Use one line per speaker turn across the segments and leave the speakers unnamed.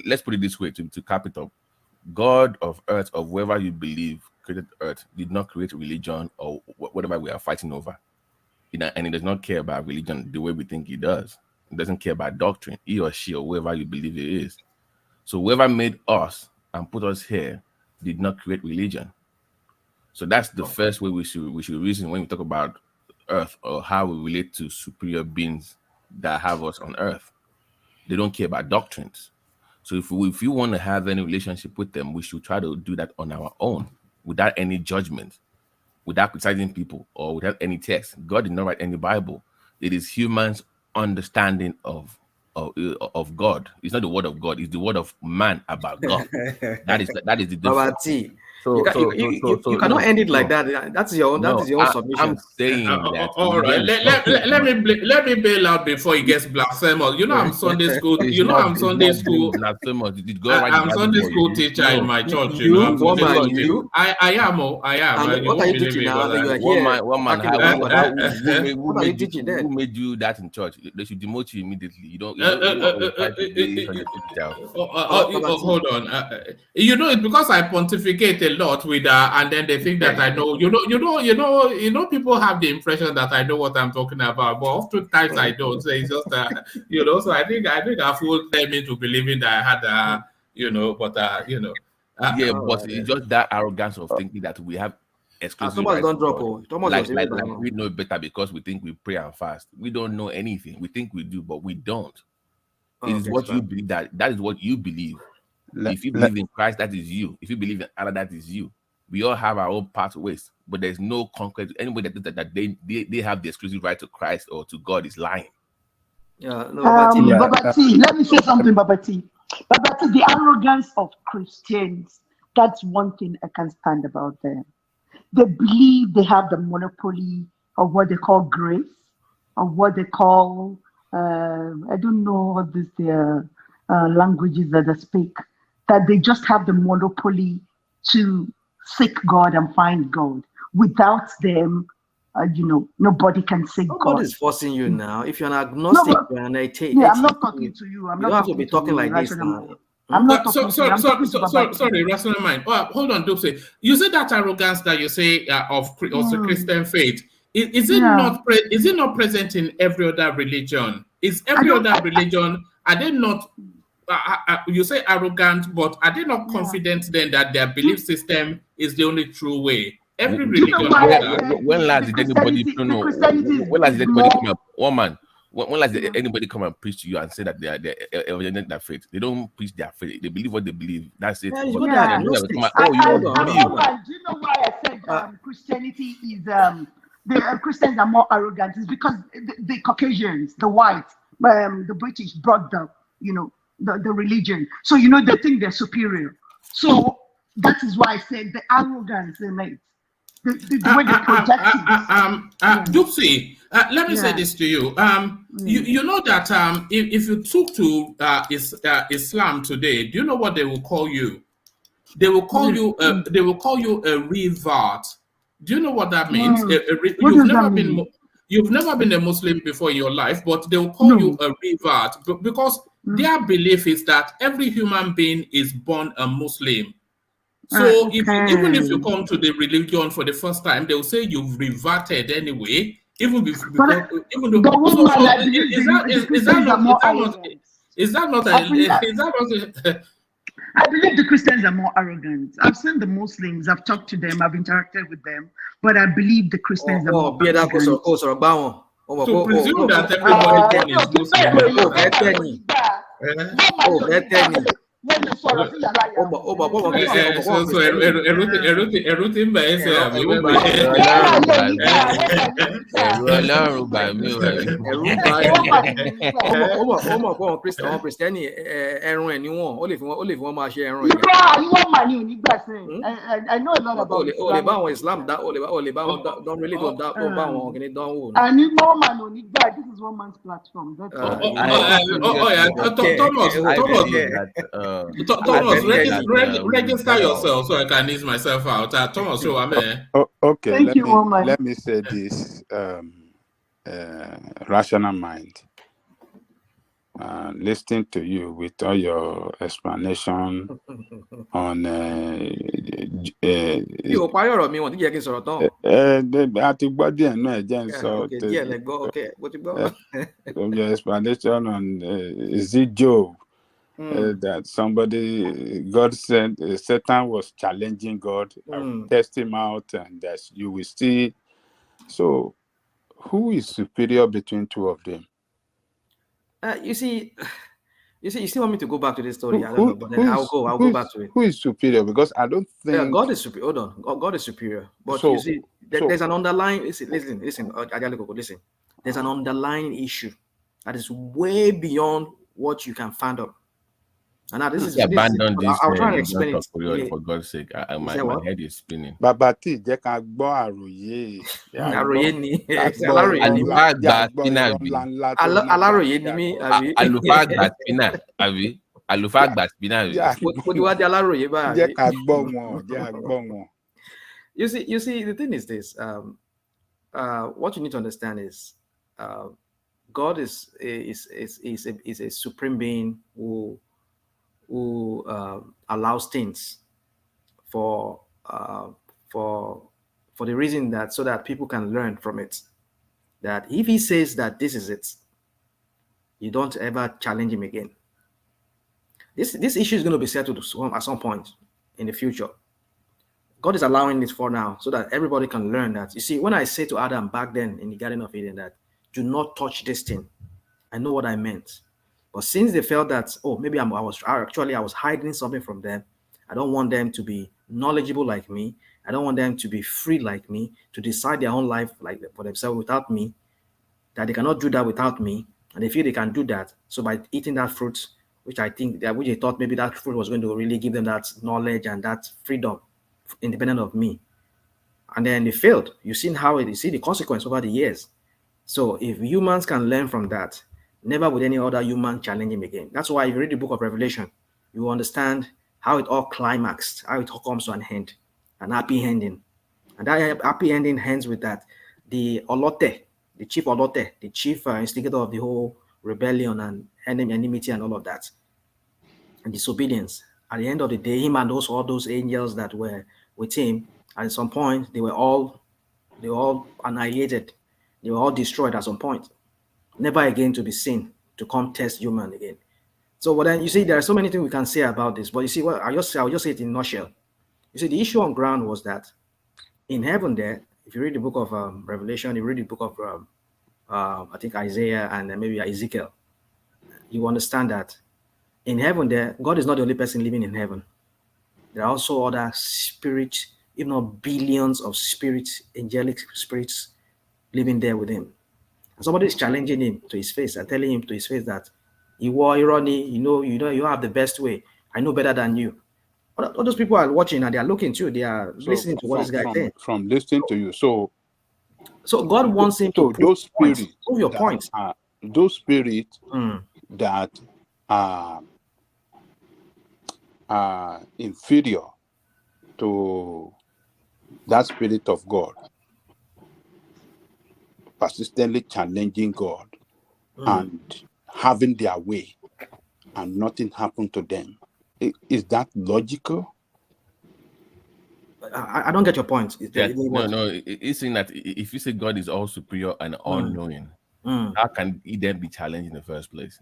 let's put it this way to cap it up. God of earth, of whoever you believe created earth, did not create religion or whatever we are fighting over. And he does not care about religion the way we think he does. He doesn't care about doctrine, he or she or whoever you believe it is. So whoever made us and put us here did not create religion. So that's the first way we should reason when we talk about earth or how we relate to superior beings that have us on earth. They don't care about doctrines. So if you want to have any relationship with them, we should try to do that on our own without any judgment, without criticizing people or without any text. God did not write any Bible. It is humans' understanding of God. It's not the word of God. It's the word of man about God. That is the difference.
You cannot end it like that. That is your own submission.
I'm saying that.
All right. Let me bail out before he gets blasphemous. You know I'm Sunday school. I'm Sunday school. I'm Sunday school teacher in my church. You know I'm Sunday school teacher. I am.
What are you teaching now? You are here.
What are you teaching then? Who made you that in church? They should demote you immediately. You don't.
Hold on. It's because I pontificate a lot with and then they think that I know. People have the impression that I know what I'm talking about, but oftentimes I don't. So it's just So I think I fooled them into believing that I had
but it's just that arrogance of thinking that we have exclusive
Thomas don't drop.
Like we know better because we think we pray and fast. We don't know anything. We think we do, but we don't. It is what you believe. That is what you believe. If you believe in Christ, that is you. If you believe in Allah, that is you. We all have our own pathways, but there's no concrete. Anybody that they have the exclusive right to Christ or to God is lying.
Baba T, let me say something, Baba T. Baba T, the arrogance of Christians, that's one thing I can stand about them. They believe they have the monopoly of what they call grace, of what they call, I don't know what these languages that they speak, that they just have the monopoly to seek God and find God. Without them, nobody can seek God.
God is forcing you now. If you're an agnostic,
I'm not talking to you.
You don't have to be talking like this now.
I'm not talking sorry, rational mind. Hold on, Dopsy. You say that arrogance that you say of Christian faith. Is it not present in every other religion? Is every other religion, are they not you say arrogant, but are they not confident then that their belief system is the only true way? Every religion.
When last did anybody come up? When last did anybody come and preach to you and say that they are evident their faith? They don't preach their faith. They believe what they believe. That's it.
Do you know why I said Christianity is the Christians are more arrogant? It's because the Caucasians, the whites, the British brought the religion. So they think they're superior. So that is why I said the arrogance in it. The way they project it.
Dupsy, let me say this to you. You know that if you took to Islam today, do you know what they will call you? They will call you a revert. Do you know what that means? You've never been a Muslim before in your life, but they will call you a revert because their belief is that every human being is born a Muslim. So even if you come to the religion for the first time, they will say you've reverted anyway. Is that not?
I believe the Christians are more arrogant. I've seen the Muslims, I've talked to them, I've interacted with them, but I believe the Christians are more arrogant.
To presume that everybody is Muslim.
I know a lot about
Islam. This is one man's platform.
Thomas, register yourself so I can ease myself out. Thomas, so I'm here.
Okay.
Thank you, woman.
Let me say this rational mind. listening to you with all your explanation on
yóò parí ọ̀rọ̀ mi wọ́n ti jẹ́ kí n sọ̀rọ̀ tán.
àti gbọ́ díẹ̀ náà jẹ́ ń sọ
díẹ̀ lẹ gbọ́ mo ti gbọ́.
your explanation on is it Job that somebody God said Satan was challenging God, test him out, and that you will see. So who is superior between two of them?
You still want me to go back to this story? I don't know, but then I'll go back to it.
Who is superior? Because I don't think...
Yeah, God is superior. Hold on. God is superior. But you see, there's an underlying... Listen. There's an underlying issue that is way beyond what you can find up. And now this is...
Abandon this.
I'll try to explain it.
For God's sake. My head is spinning.
Babati, jẹ́ ká gbọ́ àròyé.
Àròyé ni.
Aláròyé ni mí. Àlùfáà àgbà spinner, àbí? Àlùfáà àgbà spinner.
Mo ti wá di aláròyé báyìí.
Jẹ́ ká gbọ́ wọn.
You see, the thing is this. What you need to understand is God is a supreme being who allows things for the reason that so that people can learn from it. That if he says that this is it, you don't ever challenge him again. This issue is going to be settled at some point in the future. God is allowing this for now so that everybody can learn that. You see, when I say to Adam back then in the Garden of Eden that do not touch this thing, I know what I meant. But since they felt that, oh, maybe I was hiding something from them, I don't want them to be knowledgeable like me. I don't want them to be free like me, to decide their own life like for themselves without me, that they cannot do that without me. And they feel they can do that. So by eating that fruit, which they thought maybe that fruit was going to really give them that knowledge and that freedom, independent of me. And then they failed. You see the consequence over the years. So if humans can learn from that, never would any other human challenge him again. That's why if you read the book of Revelation, you understand how it all climaxed, how it all comes to an end, an happy ending. And that happy ending ends with that the chief instigator of the whole rebellion and enmity and all of that, and disobedience. At the end of the day, him and all those angels that were with him, at some point, they were all annihilated. They were all destroyed at some point. Never again to be seen to come test human again. So then you see, there are so many things we can say about this. But you see, I'll just say it in a nutshell. You see, the issue on ground was that in heaven there, if you read the book of Revelation, you read the book of I think Isaiah and maybe Ezekiel, you understand that in heaven there, God is not the only person living in heaven. There are also other spirits, if not billions of spirits, angelic spirits living there with him. And somebody is challenging him to his face and telling him to his face that you have the best way. I know better than you. All those people are watching and they are looking too. They are listening to what this guy said.
From listening to you. So
God wants him to prove your point.
Those spirits that are inferior to that spirit of God, persistently challenging God and having their way and nothing happened to them. Is that logical?
I don't get your point.
No. It's saying that if you say God is all superior and all knowing, how can he then be challenged in the first place?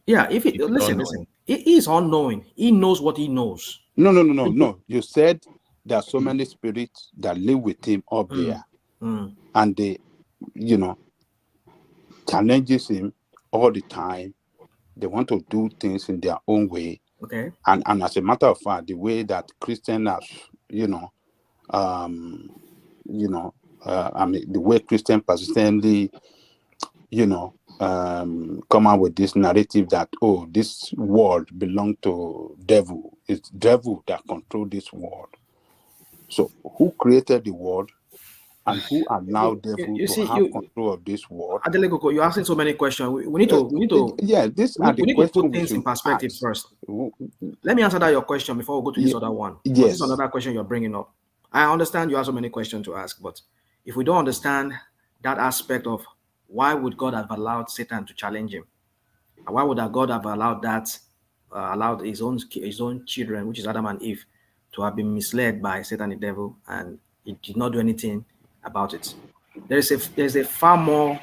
Yeah, listen. He is all knowing. He knows what he knows.
No. You said there are so many spirits that live with him up there, and they, challenges him all the time. They want to do things in their own way.
Okay.
And as a matter of fact, the way that Christians have, the way Christians persistently, come out with this narrative that, this world belongs to devil. It's devil that control this world. So who created the world and who allowed devil to have control of this world?
Adelekoko, you're asking so many questions. We need to put things in perspective first. Let me answer that your question before we go to this other one.
Yes.
This is another question you're bringing up. I understand you have so many questions to ask, but if we don't understand that aspect of why would God have allowed Satan to challenge him, Why would God have allowed that? Allowed his own children, which is Adam and Eve, to have been misled by Satan the devil, and he did not do anything about it. There's a far more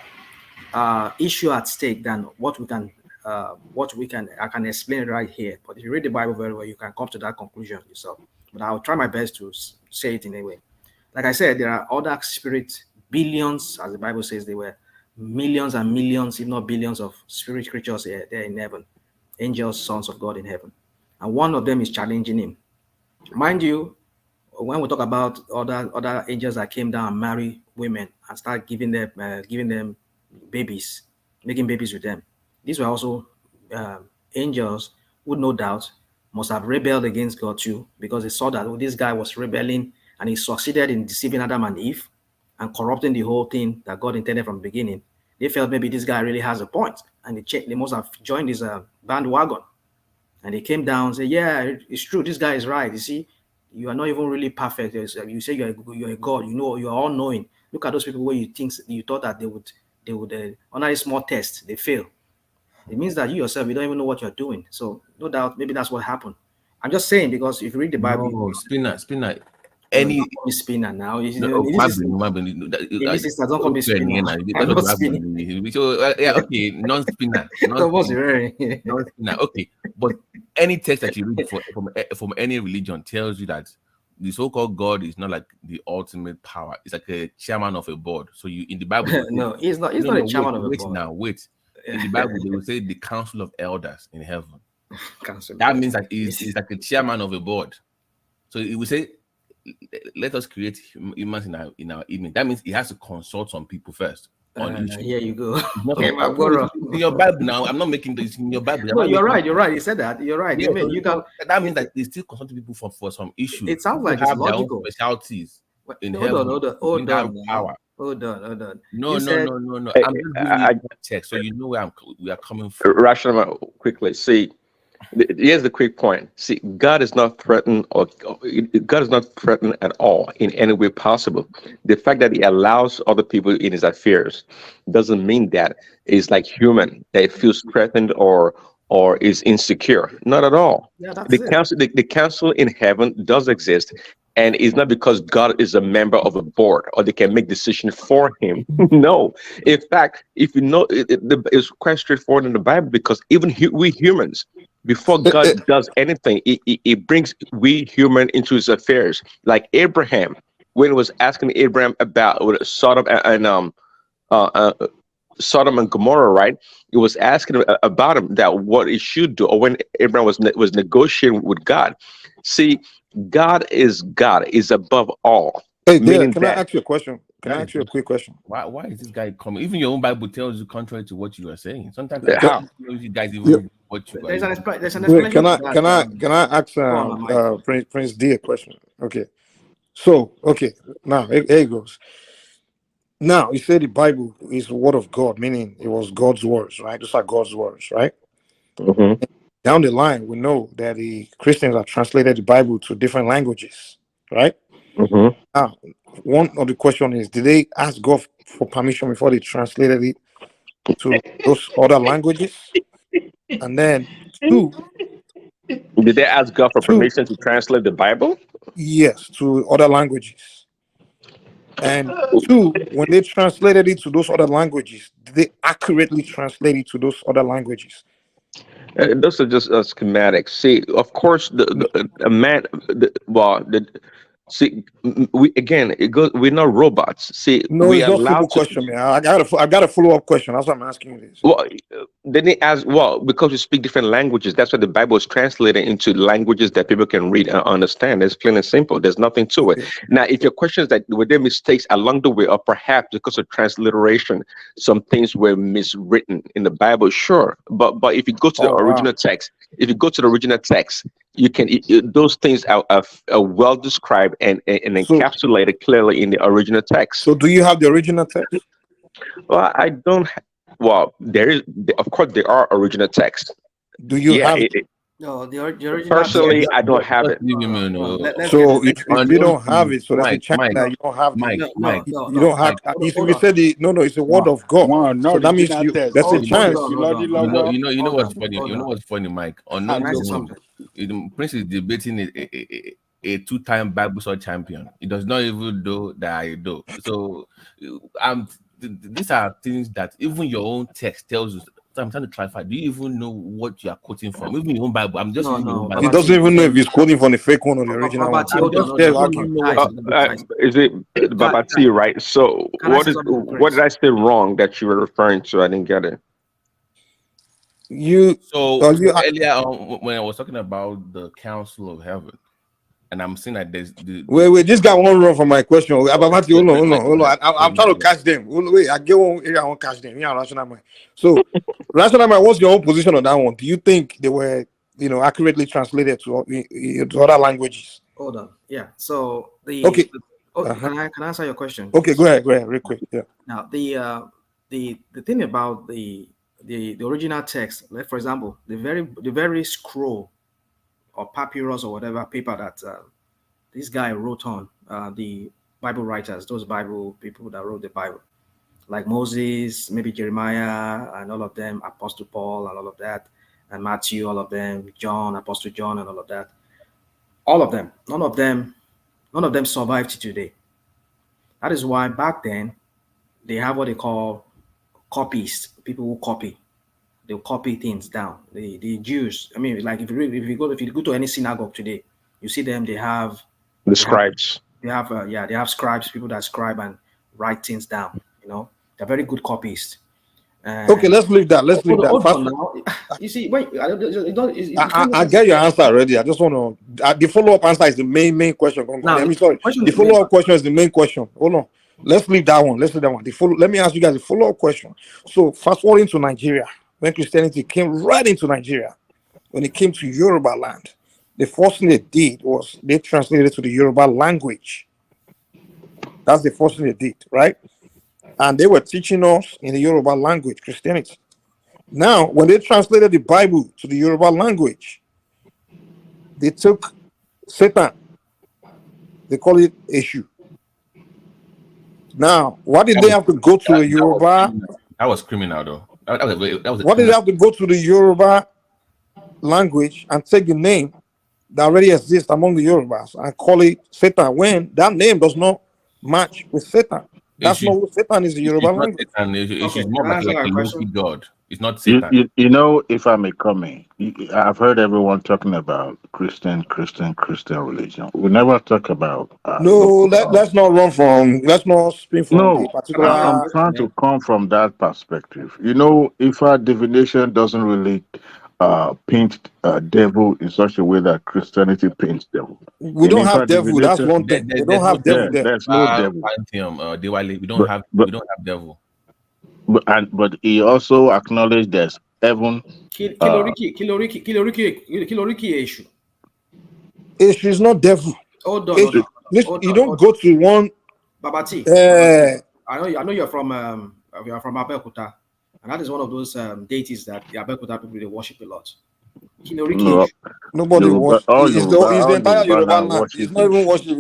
issue at stake than what we can I can explain it right here. But if you read the Bible very well, you can come to that conclusion yourself. But I'll try my best to say it in a way. Like I said, there are other spirit billions, as the Bible says, they were millions and millions, if not billions, of spirit creatures there in heaven, angels, sons of God in heaven, and one of them is challenging him. Mind you, when we talk about other angels that came down and marry women and start giving them babies, making babies with them, these were also angels who no doubt must have rebelled against God too, because they saw that this guy was rebelling and he succeeded in deceiving Adam and Eve and corrupting the whole thing that God intended from the beginning. They felt maybe this guy really has a point, and they must have joined his bandwagon. And they came down and said, yeah, it's true, this guy is right. You see, you are not even really perfect. You say you're a God, you know, you are all knowing. Look at those people where you thought that they would under a small test, they fail. It means that you yourself, you don't even know what you're doing. So no doubt, maybe that's what happened. I'm just saying, because if you read the Bible,
No, spinner.
any spinner now. This is don't call me spinner. I'm not spinning.
So yeah, okay, non-spinner. Non-spinner. Okay, but any text that you read from any religion tells you that the so-called God is not like the ultimate power. It's like a chairman of a board. So you in the Bible,
no, he's not. He's not a chairman of a board.
Wait. In the Bible, they will say the council of elders in heaven. That means that he's like a chairman of a board. So it will say, let us create humans in our image. That means he has to consult some people first.
Here you go.
In your Bible now, I'm not making this in your Bible.
No, you're right. You're right. He said that. You're right.
Yeah, that means that they still consult people for some issues.
It sounds like it's logical.
Specialties in
heaven. Hold on.
No. I'm just giving you text, so you know where we are coming from.
Rational, quickly. See, here's the quick point. See, God is not threatened, God is not threatened at all in any way possible. The fact that He allows other people in His affairs doesn't mean that it's like human, that it feels threatened or is insecure. Not at all.
Yeah,
the council in heaven does exist. And it's not because God is a member of a board or they can make decisions for him. No. In fact, if you know, it's quite straightforward in the Bible, because even we humans, before God does anything, he brings we human into his affairs. Like Abraham, when he was asking Abraham about Sodom and Gomorrah, right? He was asking about him that what he should do, or when Abraham was negotiating with God. See, God is above all.
Hey, can I ask you a question? Can I ask you a quick question?
Why is this guy coming? Even your own Bible tells you contrary to what you are saying. Sometimes you guys even what you
there's an explanation.
Can I ask Prince D a question? Okay. So now here it goes. Now you say the Bible is the word of God, meaning it was God's words, right? Those are God's words, right?
Mm-hmm.
Down the line, we know that the Christians have translated the Bible to different languages, right?
Mm-hmm.
Now, one of the questions is, did they ask God for permission before they translated it to those other languages? And then two,
did they ask God for permission to translate the Bible?
Yes, to other languages. And two, when they translated it to those other languages, did they accurately translate it to those other languages?
Those are just schematics. See, of course, we're not robots. See,
no, it's not a simple question, man. I got a follow-up question. That's why I'm asking you this.
Well, then they ask, because we speak different languages, that's why the Bible is translated into languages that people can read and understand. It's plain and simple. There's nothing to it. Now, if your question is that were there mistakes along the way, or perhaps because of transliteration, some things were miswritten in the Bible, sure. But if you go to the original text, you can those things are well described and encapsulated clearly in the original text.
So, do you have the original text?
Well, I don't. Well, there is, of course, there are original texts.
Do you have it?
No, the original text.
Personally, I don't
Let's,
have it.
The original
Personally,
text.
I don't have
let's
it.
leave him
Let's get
So
it.
if you don't have it, so there's a
Mike,
chance that you don't have the you don't have.
Mike.
If
Hold
you
on.
said no, it's a word of God.
One,
So
not
that means
original text.
there's a
Hold
chance.
on.
You know
Hold
what's
on.
funny?
Hold
You know
on.
what's funny, Mike?
Can
Unknown
I
to
say
him,
something?
Prince is debating a two-time Bible Sword champion. He does not even know that I do. So, these are things that even your own text tells you. So I'm trying to clarify. Do you even know what you are quoting from? Even your own Bible. I'm just using your own
No,
He
Bible.
doesn't even know if he's quoting from the fake one or the original one.
Babati,
So
I'm
hold
just
on,
just
hold
there
on.
letting
arguing.
you know what
Guys,
it is.
guys,
Is it
guys,
Babati, right? So
can I say something to
what
Prince?
did I say wrong that you were referring to? I didn't get it.
You,
So
you
earlier on, when I was talking about the Council of Heaven, and I'm saying that there's
wait. This guy won't run from my question. Abamati,
let, let,
hold
let,
on. I'm trying to catch them. Wait, I get one area. I won't catch them. Yeah, rational mind. So, rational mind. What's your own position on that one? Do you think they were, accurately translated to other languages?
Hold on. Yeah. So
Okay.
can I answer your question,
Okay,
please?
go ahead, real quick. Yeah.
Now the thing about the original text, like for example, the very scroll or papyrus or whatever paper that this guy wrote on, the Bible writers, those Bible people that wrote the Bible, like Moses, maybe Jeremiah, and all of them, Apostle Paul, and all of that, and Matthew, all of them, John, Apostle John, and all of that, all of them, none of them survived to today. That is why back then they have what they call copies, people who copy. They'll copy things down. The Jews, I mean, like if you go to any synagogue today, you see them.
The
They have
scribes.
they have scribes, people that scribe and write things down. They're very good copies.
Okay,
And
let's leave that. Let's leave that.
hold
Fast.
on now. You see, wait, you can't
I get your answer already. I just want to. The follow-up answer is the main question.
now.
I mean, sorry. The follow-up question is the main question. Hold on. Let's leave that one. Let me ask you guys a follow-up question. So, fast forwarding to Nigeria, when Christianity came right into Nigeria, when it came to Yoruba land, the first thing they did was they translated it to the Yoruba language. That's the first thing they did, right? And they were teaching us in the Yoruba language, Christianity. Now, when they translated the Bible to the Yoruba language, they took Satan. They call it Eshu. Now, why did they have to go to the Yoruba?
That was criminal, though. That was
Why did they have to go to the Yoruba language and take the name that already exists among the Yorubas and call it Satan when that name does not match with Satan? That's not what Satan is in the Yoruba
It's not
language.
Satan. It's
Okay,
more
can I answer
like
my
a
question?
low-key god. It's not Satan.
If I may come in, I've heard everyone talking about Christian religion. We never talk about
No,
local.
let's not spin from the
No,
Can I answer your
I'm
particular.
trying
question?
to come from that perspective. If our divination doesn't really paint devil in such a way that Christianity paints devil.
We don't
If
have
our
devil, that's
divination,
one thing. They don't
There's no
have devil
yeah,
devil.
there.
there's no devil.
Pantheon, Diwali.
But
We don't have devil.
but he also acknowledged there's heaven.
Kiloriki issue.
She's not devil.
Hold on, hold on,
You don't go to one.
Babati. I know you're from Abeokuta, and that is one of those deities that the Abeokuta people they worship a lot. Kiloriki
No,
issue.
Nobody
Yoruba,
worship.
all
It's the
all
entire
Yoruba
Yoruba
now
land. It's
worship
not even
Eshu.
worship.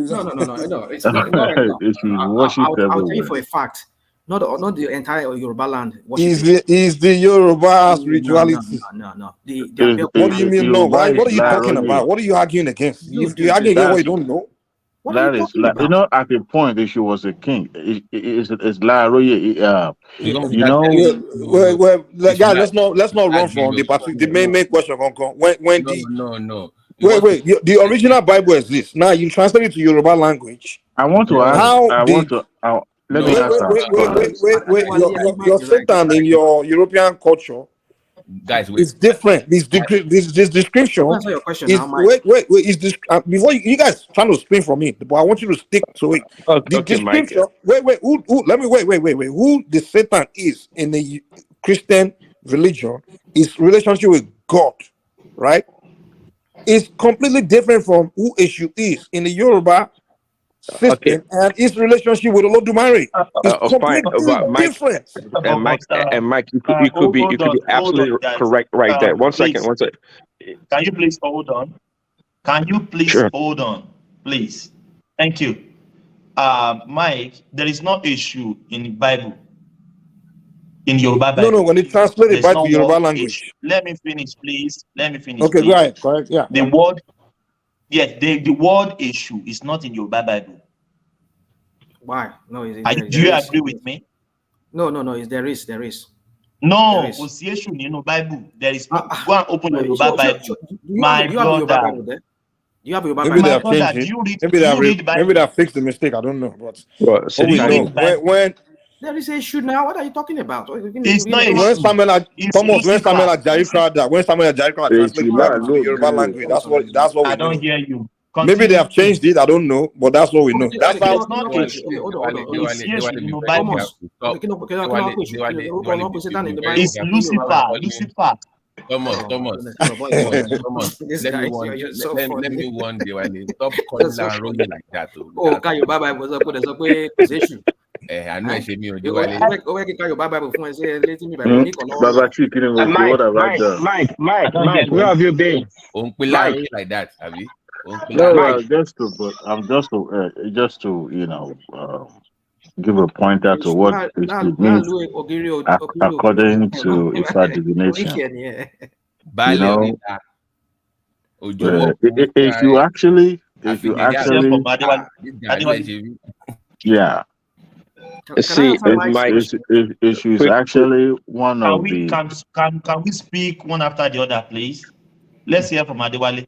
No. It's not.
It is worshipped
I'll tell you
everywhere.
for a fact. Not the entire Yoruba land worship
Is
it.
the Yoruba
No.
spirituality?
The
What do you
Abeokuta.
mean? No.
Yoruba
Why?
is
What are you talking
Laroye.
about? What are you arguing against? You
Dude.
arguing against what
That's
you don't know?
What are you talking about?
at the point that she was a king. It's Laroye.
It's gonna be
You
that
know,
Guys, let's not run
that's
from the the
No.
main question. When the
No. It was
the original Bible exists. Now you translate it to Yoruba language.
I want to ask.
no,
How
I want
did
to. Let me
no.
answer.
your Satan in your European culture
Guys, wait.
is different. This
Let me
description
answer your question now,
is
Mike.
is this before you guys trying to spin from it, but I want you to stick to it. The
Okay, Mike.
description. Who let me wait. Who the Satan is in the Christian religion is relationship with God, right? It's completely different from who Eshu is in the Yoruba system and his relationship with Olodumare is
fine,
completely
but Mike
different.
and Mike, you could be absolutely correct right there. One second.
Can you please hold on? Can you please hold on, please? Thank you. Mike, there is no issue in the Bible. In Yoruba Bible.
No, when it translated back to Yoruba language.
Issue. Let me finish, please.
Okay,
please.
go ahead. Correct. Yeah.
The word, the word issue is not in Yoruba Bible.
Why? No,
do you agree with me?
No. There is.
No, issue in the Bible. There is. Go and open your Yoruba Bible. My brother.
You have Yoruba
Maybe
Bible.
they have changed it. Maybe they have fixed the mistake. I don't know. But we know when
there is a issue now. What are you talking about?
It's not
when Samuel Ajayi translated Bible to the Yoruba language. That's what we know.
I don't hear you.
Continue. Maybe they have changed it. I don't know, but that's what we know. That's how.
It's Lucifer.
Thomas. Let me one day while stop calling and rolling like that.
Oh, can you Baba was up with a position?
I know I should be on
the
Mike, where have you been?
Like that, have you?
No, just to give a pointer to what it means according to Ifa divination. If you actually, yeah.
See,
issue is actually one of the.
Can we speak one after the other, please? Let's hear from Adewale.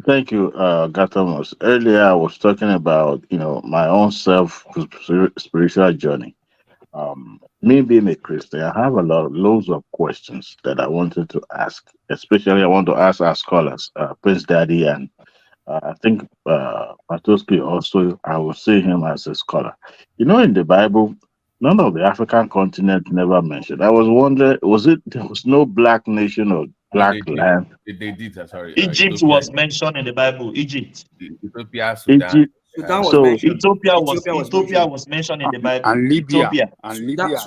Thank you, Gatomos. Earlier, I was talking about my own spiritual journey. Me being a Christian, I have loads of questions that I wanted to ask. Especially, I want to ask our scholars, Prince Daddy, and I think Patoski also. I will see him as a scholar. In the Bible, none of the African continent never mentioned. I was wondering, there was no black nation or black land?
They did. Sorry.
Egypt was mentioned in the Bible. Egypt.
Ethiopia, Sudan.
Ethiopia was mentioned in the Bible.
And Libya.
Libya.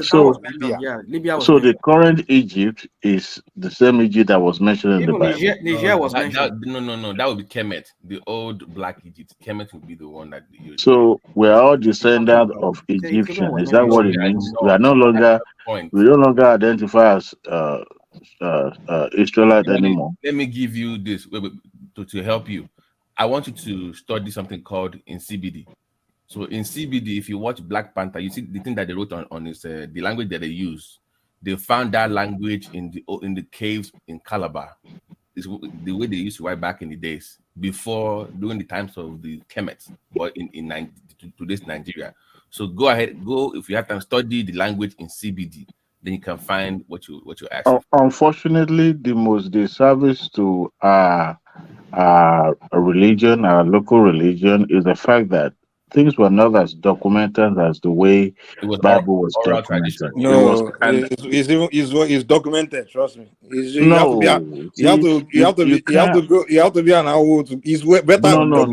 So the current Egypt is the same Egypt that was mentioned in the Bible.
Niger was mentioned.
No. That would be Kemet, the old black Egypt. Kemet would be the one that they used.
So we're all descendants of Egyptians. Is that what it means? We no longer identify as Israelite anymore.
Let me give you this to help you. I want you to study something called in CBD. So in CBD, if you watch Black Panther, you see the thing that they wrote on this, the language that they use. They found that language in the caves in Calabar. It's the way they used to write back in the days before during the times of the Kemets, but in today's Nigeria. So go ahead, if you have time, study the language in CBD. Then you can find what you ask.
Unfortunately, the most disservice to our religion, our local religion, is the fact that things were not as documented as the way the Bible was documented.
No, it's documented. Trust me. You have to be an old. It's better.
No.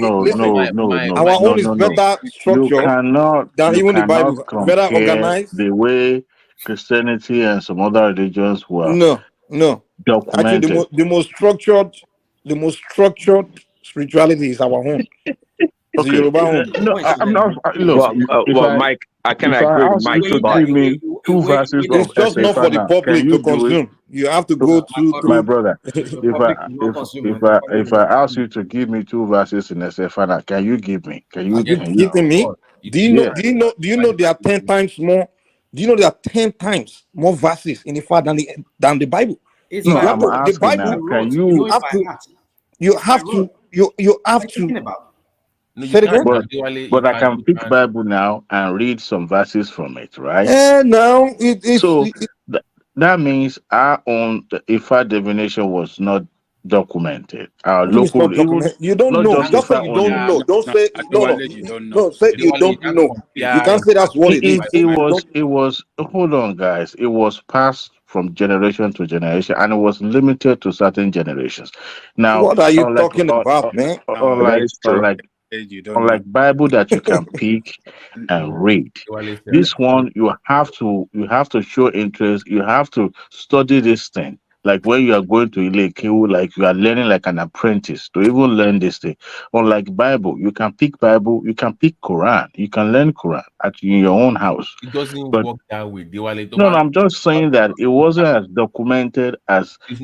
Our own is better structured than even the Bible. Better organized.
The way Christianity and some other religions were documented.
Actually, the most structured spirituality is our own.
Okay.
Yoruba home.
No, I'm not. Look,
Mike, I can agree with Mike.
To give me two verses
it's just not for the public to consume. You have to go through
my brother. If I ask you to give me two verses in Estefana, can you give me? Can you give
me? Do you know there are 10 times more? Do you know there are 10 times more verses in the Father than the Bible?
The Bible.
Can you have to? You have to.
But I can pick Bible now and read some verses from it, right?
Now
that means our own Ifa divination was not documented. Our local,
you don't know. Just say you don't know. Don't say no. Say you don't know. You can't say that's what it is.
It was. Hold on, guys. It was passed from generation to generation, and it was limited to certain generations. Now,
what are you talking about, man?
unlike Bible that you can pick and read. This one you have to show interest. You have to study this thing. Like when you are going to Ileke, like you are learning like an apprentice to even learn this thing. Unlike Bible, you can pick Bible, you can pick Quran, you can learn Quran in your own house.
It doesn't
But
work that way.
no, I'm just saying that it wasn't as documented as as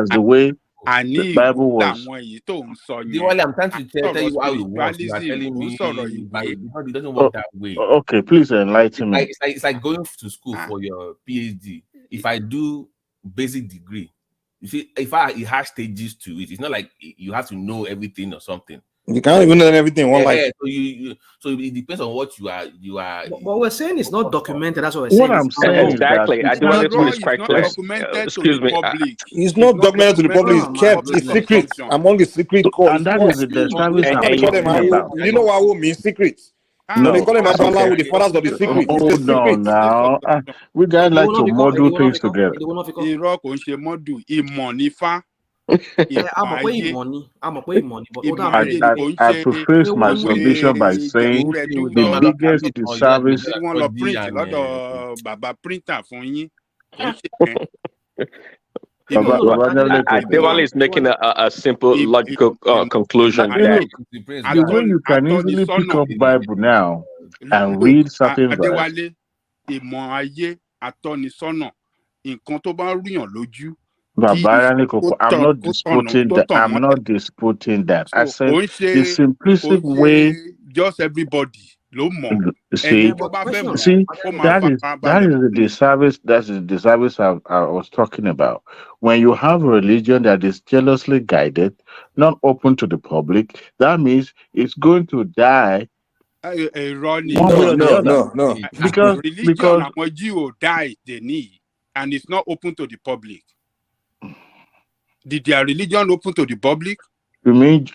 the way the Bible was.
Diwali, I'm trying to tell you how it works. You are telling me it doesn't work that way.
Okay, please enlighten me.
It's like going to school for your PhD. If I do basic degree, you see, it has stages to it. It's not like you have to know everything or something.
You can't even learn everything in one life.
So it depends on what you are.
But we're saying it's not documented. That's what we're saying.
What I'm saying
exactly. I do want to quite clear. Excuse me.
It's not documented to the public. It's kept. It's secret among the secret core.
And that is the service I'm talking about.
You know what I mean? Secret.
No,
they call him Abala with the fathers of the secret.
Hold on now. We guys like to model things together. I preface my submission by saying the biggest disservice.
Diwali is making a simple logical conclusion that
the way you can easily pick up Bible now and read certain verses. I'm not disputing that. I'm not disputing that. I said the simplistic way.
Just everybody.
See, that is the disservice. That's the disservice I was talking about. When you have a religion that is jealously guided, not open to the public, that means it's going to die.
No.
Because
Jew died, they need, and it's not open to the public. Did their religion open to the public?
You mean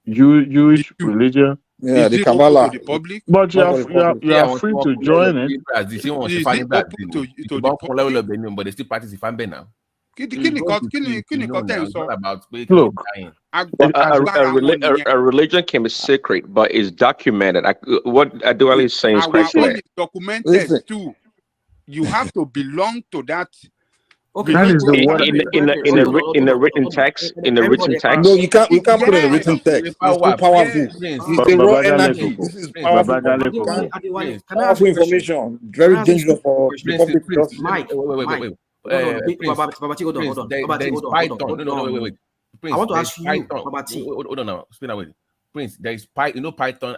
Jewish religion?
Yeah, the Kabbalah.
The public?
But you are free to join it.
Is it open to the public? But they still practice if I'm now.
Look,
a religion can be secret, but it's documented. What Aduali is saying is quite clear.
Documented too. You have to belong to that.
Okay,
that is the word
in the written text. In the written text.
No, you can't put in the written text. It's too powerful. It's the raw energy. This is powerful information. Very dangerous for the public.
Mike. I want to ask you,
hold on now. Spin away. Prince, there is Python,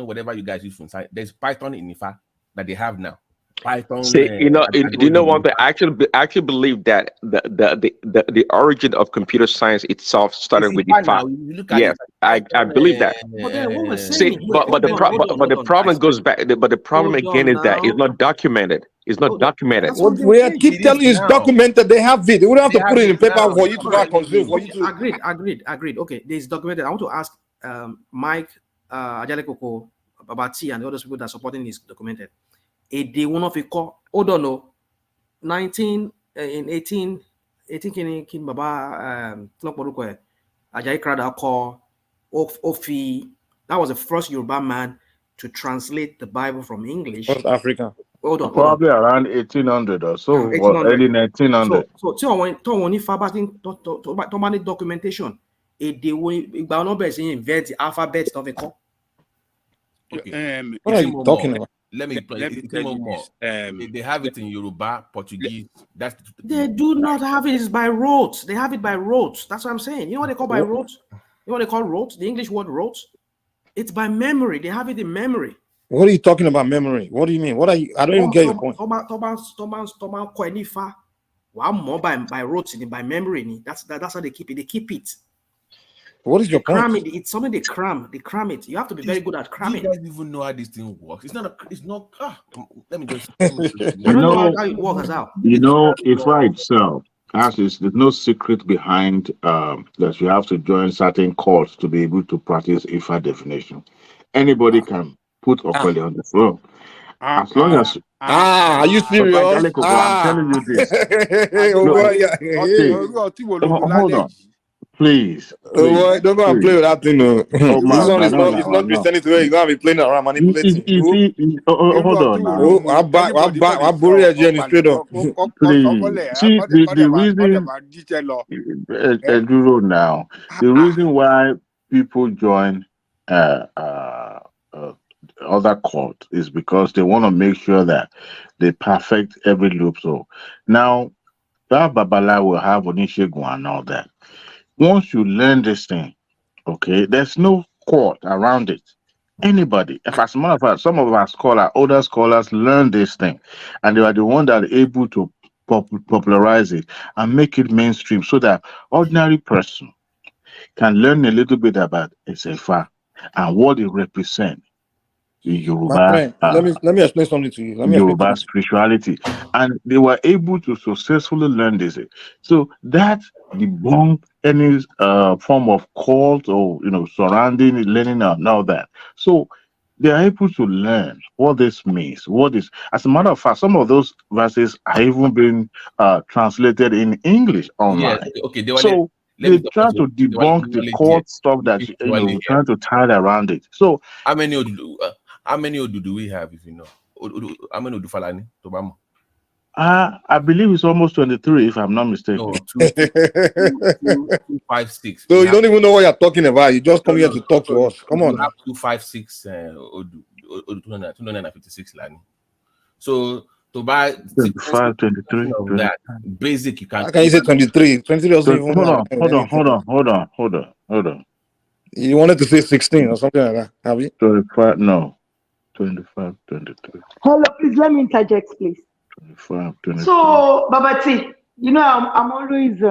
whatever you guys use from side. There's Python in IFA that they have now. Python.
See, do you know one thing? I actually believe that the origin of computer science itself started with IFA. Yes, I believe that. See, but the problem goes back. But the problem again is that it's not documented. It's not documented.
What we keep telling you is documented. They have it. They don't have to put it in paper for you to consume.
Agreed. Okay, there's documented. I want to ask Mike, Ajalekoko, Babati, and the other people that are supporting this documented. A day one of a call, oh don't know, 18 kin baba Ajayi Krada call Ofi. That was the first Yoruba man to translate the Bible from English.
North Africa.
Probably around 1800 or so, or early 1900.
So when to documentation, a day when invent the alphabet of a call.
Okay.
What are you talking about?
Let me tell you more. They have it in Yoruba, Portuguese.
They do not have it. It's by rote. They have it by rote. That's what I'm saying. You know what they call by rote? You know what they call rote? The English word rote? It's by memory. They have it in memory.
What are you talking about memory? What do you mean? What are you? I don't even get your point.
By rote, by memory. That's how they keep it. They keep it.
What is your point?
Cram it. It's something they cram. They cram it. You have to be very good at cramming.
You guys even know how this thing works. It's not. Let me just.
You know how it works out. You know, IFA itself, there's no secret behind that you have to join certain courts to be able to practice IFA definition. Anybody can put Okole on the floor. As long as
are you serious?
I'm telling you this. Hold on. Please.
Boy, don't go and play with that thing. No.
Oh,
This one is not. It's not
no.
Christianity where you're gonna be playing around manipulating.
Hold on now.
I'll bury a journey straight up.
Please. See, the reason, Enduro now, the reason why people join other court is because they want to make sure that they perfect every loop. So now, that Babala will have Onishegun and all that. Once you learn this thing, okay, there's no court around it. Anybody, if as a matter of fact, some of our older scholars learn this thing, and they are the ones that are able to popularize it and make it mainstream so that ordinary person can learn a little bit about SFA and what it represents in
My
Yoruba.
friend, let me explain something to you.
Yoruba spirituality, and they were able to successfully learn this. So that debunked any form of cult or surrounding learning and all that. So they are able to learn what this means. What is, as a matter of fact, some of those verses are even been translated in English online.
Yes, okay.
They try to debunk the cult stuff that trying to tie around it. So
how many Odu do we have, if you know? How many Odu Falani? Tobamo?
I believe it's almost 23, if I'm not mistaken.
No, 256.
So you don't even know what you're talking about. You just come here to talk to us. Come on.
You have 256 Odu 256 Lani. So to buy
25, 23,
of
20.
that basic, you can.
How can you say 23? 23 doesn't even.
Hold on.
You wanted to say 16 or something like that, have you?
25, no. 25, 23.
Hello, please let me interject, please.
25, 23.
So, Babati, I'm always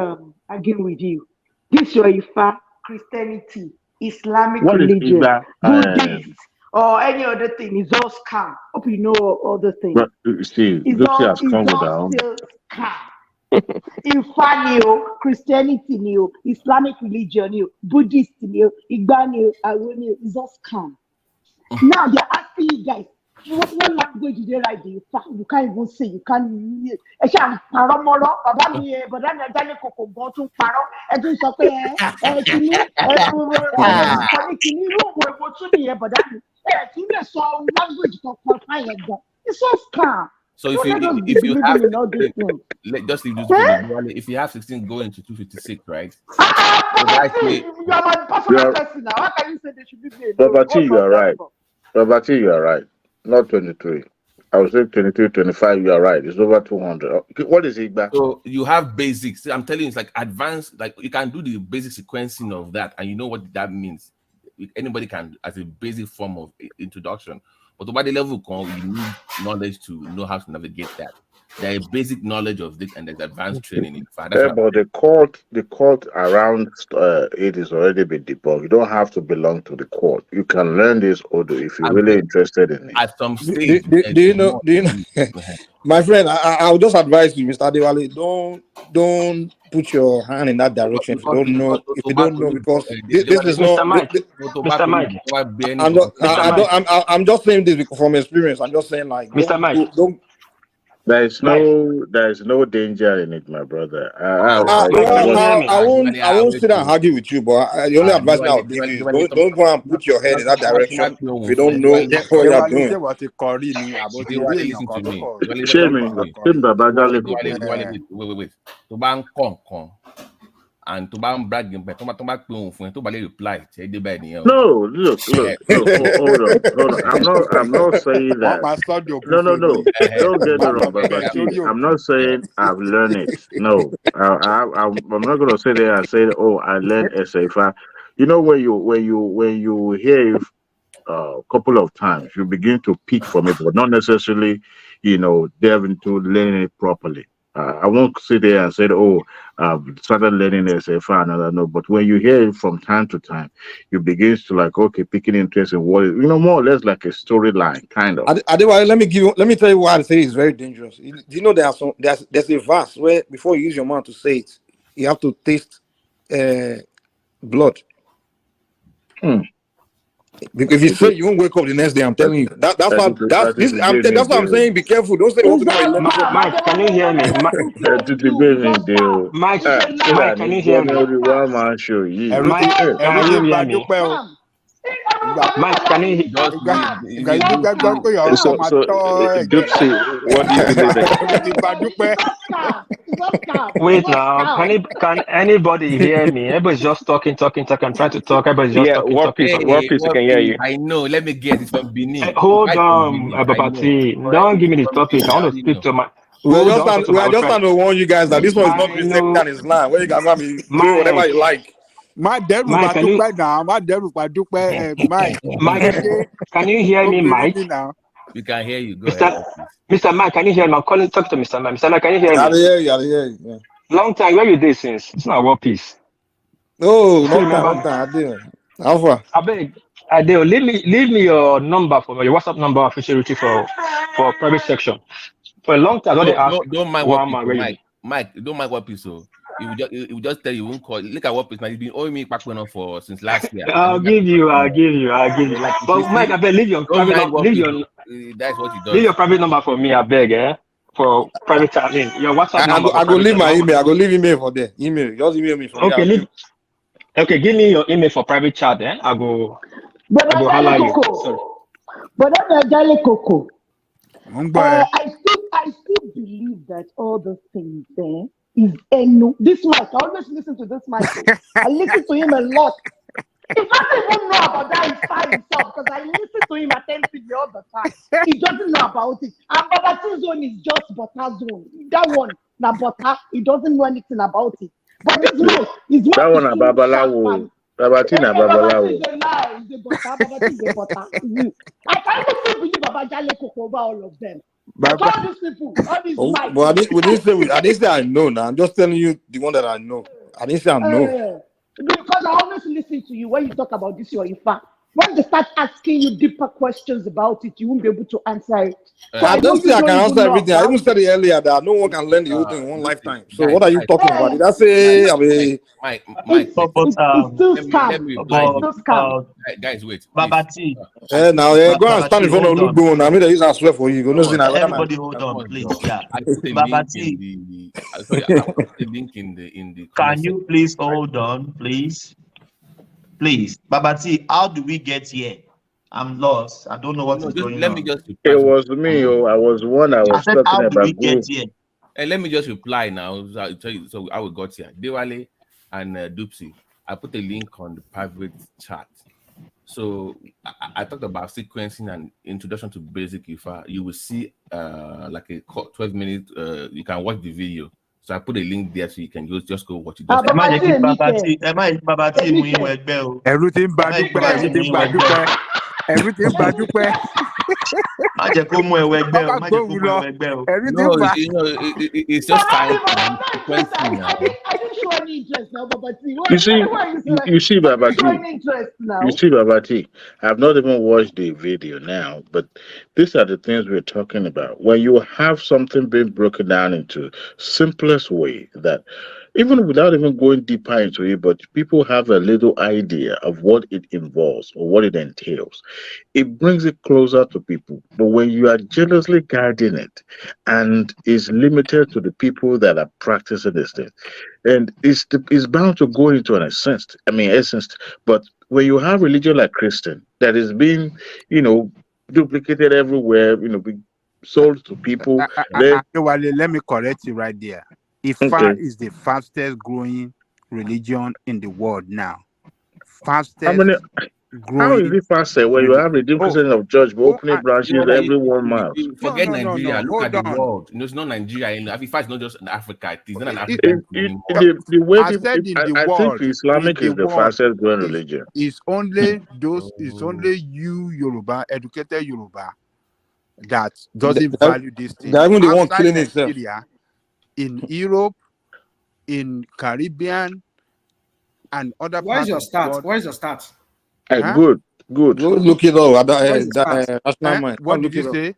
arguing with you. This your Ifa, Christianity, Islamic religion, Buddhist, or any other thing is all scam. Hope you know all the things.
But see,
it's all still scam. Ifa new, Christianity new, Islamic religion new, Buddhist new, Igba new, Awo new, is all scam. Now they're asking you guys, what language do they write the Ifa? You can't even say, you can't. It's so scam.
So if you have just leave this if you have 16 going into 256, right?
You're my personal person now. How can you say they should be paid?
Babati, you are right. Babati, you are right. Not 23. I would say 23, 25, you are right. It's over 200. What is it back?
So you have basics. I'm telling you, it's like advanced, like you can do the basic sequencing of that, and you know what that means. Anybody can, as a basic form of introduction. But about the level you need knowledge to know how to navigate that. There is basic knowledge of this, and there's advanced training in fact.
But the court around it is already been debunked. You don't have to belong to the court. You can learn this order if you're really interested in it.
At some stage,
do you know? My friend, I'll just advise you, Mr. Adewale, don't put your hand in that direction if you don't know. If you don't know, because this is not.
Mr.
Mike. I'm just saying this from experience. I'm just saying, like,
Mr. Mike.
Don't.
There is no danger in it, my brother.
I won't sit and argue with you, but the only advice I'll give you is don't go and put your head in that direction if you don't know what you're doing.
Wait. To ban con. And to ban bragging, but to back to reply.
No, look, hold on. I'm not saying that. No. Don't get me wrong, Babati. I'm not saying I've learned it. No, I'm not gonna say that I said, oh, I learned SFA. You know, when you hear a couple of times, you begin to pick from it, but not necessarily, delve into learning it properly. I won't sit there and say, oh, I've started learning SFA and other. No, but when you hear it from time to time, you begin to picking interest in what is, more or less like a storyline, kind of.
Let me tell you why I say it's very dangerous. Do you know there's a verse where before you use your mouth to say it, you have to taste blood. Because if you say you won't wake up the next day, I'm telling you. That's what I'm saying. Be careful. Don't say you want to go 11 o'clock.
Mike, can you hear me? Mike, can you hear me?
One-man show.
Mike, can you hear me? Mike, can you hear me?
So, Dupsy, what do you believe?
Wait now, can anybody hear me? Everybody's just talking, trying to talk. Everybody's just talking.
War Peace, we can hear you.
I know. Let me guess. It's from Benin.
Hold on, Babati. Don't give me the topic. I want to speak to my.
We are just trying to warn you guys that this one is not Christian Islam. Where you guys have me do whatever you like.
Mike, can you hear me, Mike?
We can hear you. Go
Mr.
ahead.
Mr. Mike, can you hear me? I'm calling. Talk to Mr. Mike. Mr. Mike, can you hear me?
I hear you. Yeah.
Long time. Where you did since? It's not War Peace.
Oh, long time. I did. Alpha.
I did. Leave me your number your WhatsApp number officially for private section. For a long time,
don't mind what people, Mike, don't mind what people. So you just tell you won't call. Look at what people. You've been owing me back for since last year.
I'll give you.
Like,
but Mike, I beg, leave your private number.
That's what he does.
Leave your private number for me, I beg, for private chat. Your WhatsApp number.
I go leave my email. I go leave email for there. Email. Just email me for
okay, okay, give me your email for private chat. I go holla you. Sorry.
But Coco. I still believe that all those things there is Enu. This Mike, I always listen to this Mike. I listen to him a lot. He doesn't even know about that inside himself because I listen to him attentively all the time. He doesn't know about it. And Babati's zone is just Bota zone. That one, na Bota, he doesn't know anything about it. But this Mike is
that one na Babalawo. Babati na Babalawo.
Babati is a Bota. I can't even believe Babajale Coco over all of them. All these people, all these Mike.
But I didn't say I know now. I'm just telling you the one that I know. I didn't say I know.
Because I always listen to you when you talk about this, your Ifa. When they start asking you deeper questions about it, you won't be able to answer it. So
I don't say I can answer everything. I even said it earlier that no one can learn the whole thing in one lifetime. So what are you talking about? Did I say?
Mike,
it's still scam.
Guys, wait.
Babati.
Now go and stand in front of Lugo. I mean, there is a swear for you.
Everybody hold on, please. Yeah. Babati.
I put the link in the.
Can you please hold on, please? Please, Babati, how do we get here? I'm lost. I don't know what is going on.
It was me. I was one. I was talking
how
about.
Do we get here?
And let me just reply now. So I'll tell you. So how we got here. Dewale and Dupsy. I put a link on the private chat. So I talked about sequencing and introduction to basic Ifa. You will see like a 12-minute. You can watch the video. So I put a link there so you can just go watch it.
Everything
it's just time.
I didn't show any interest now, Babati.
You see, Babati, I've not even watched the video now, but these are the things we're talking about. When you have something being broken down into simplest way that even without even going deeper into it, but people have a little idea of what it involves or what it entails. It brings it closer to people. But when you are jealously guarding it and is limited to the people that are practicing this thing, and it's bound to go into an essence. But when you have religion like Christian that is being, duplicated everywhere, being sold to people.
Let me correct you right there. Ifa is the fastest growing religion in the world now. Fastest growing.
How is it faster when you have a difference of church opening branches every 1 month?
Forget Nigeria. Look at the world. It's not Nigeria. Ifa is not just in Africa. It is not an African.
The way I think Islamic is the fastest growing religion.
It's only you Yoruba, educated Yoruba, that doesn't value this thing.
They're even the one killing itself.
In Europe, in Caribbean, and other
Where's
parts
your
of the
start? Where's your start?
Good.
Look it up.
What did you say?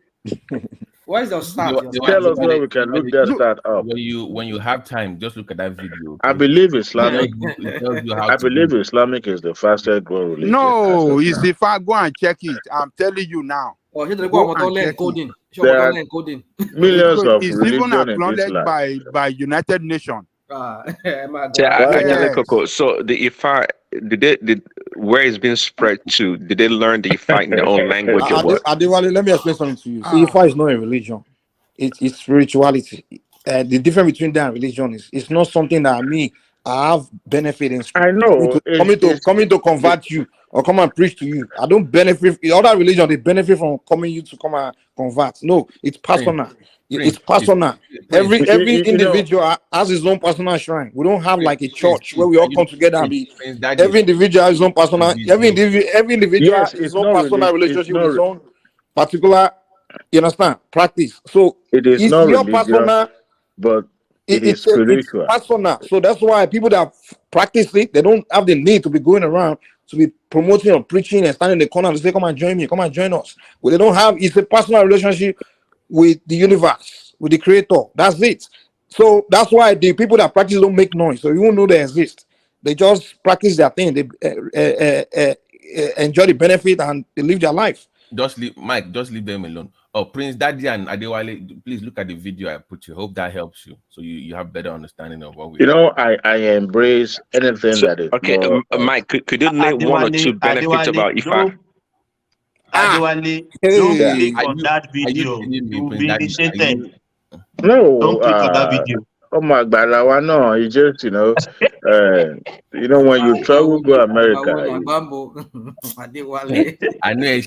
Why is the start?
Tell us where we can look that start up.
When you have time, just look at that video. Okay?
I believe Islamic.
It tells you how
I believe Islamic is the fastest growing religion.
No, if I go and check it, I'm telling you now.
Oh,
Go and check
coding.
There are millions of
it's
religion
even acknowledged
in this life.
by United Nations.
Yes. So the Ifa, where it's been spread to, did they learn the Ifa in their own language or what?
Adewale, let me explain something to you. See, Ifa is not a religion. It's spirituality. The difference between that and religion is it's not something that I have benefit in.
I know
coming to convert you or come and preach to you. I don't benefit. The other religion, they benefit from coming to come and convert. No, it's personal. It's personal. Every individual has his own personal shrine. We don't have like a church where we all come together and be. Every individual has his own personal. Every individual has his own personal relationship with his own particular. You understand? Practice. So
it is not your personal, but it's spiritual.
It's personal. So that's why people that practice it, they don't have the need to be going around to be promoting or preaching and standing in the corner and say, "Come and join me, come and join us." Well, they don't have. It's a personal relationship with the universe, with the Creator. That's it. So that's why the people that practice don't make noise. So you won't know they exist. They just practice their thing. They enjoy the benefit and they live their life.
Just leave them alone. Oh, Prince Daddy and Adewale, please look at the video I put you. Hope that helps you, so you have better understanding of what we.
I embrace anything that is.
Okay, Mike, could you name one or two benefits about Ifa?
Adewale, don't click on that video. You'll be initiated.
No,
don't click on that video.
Oh my God, no, it's just when you travel to America.
I know it's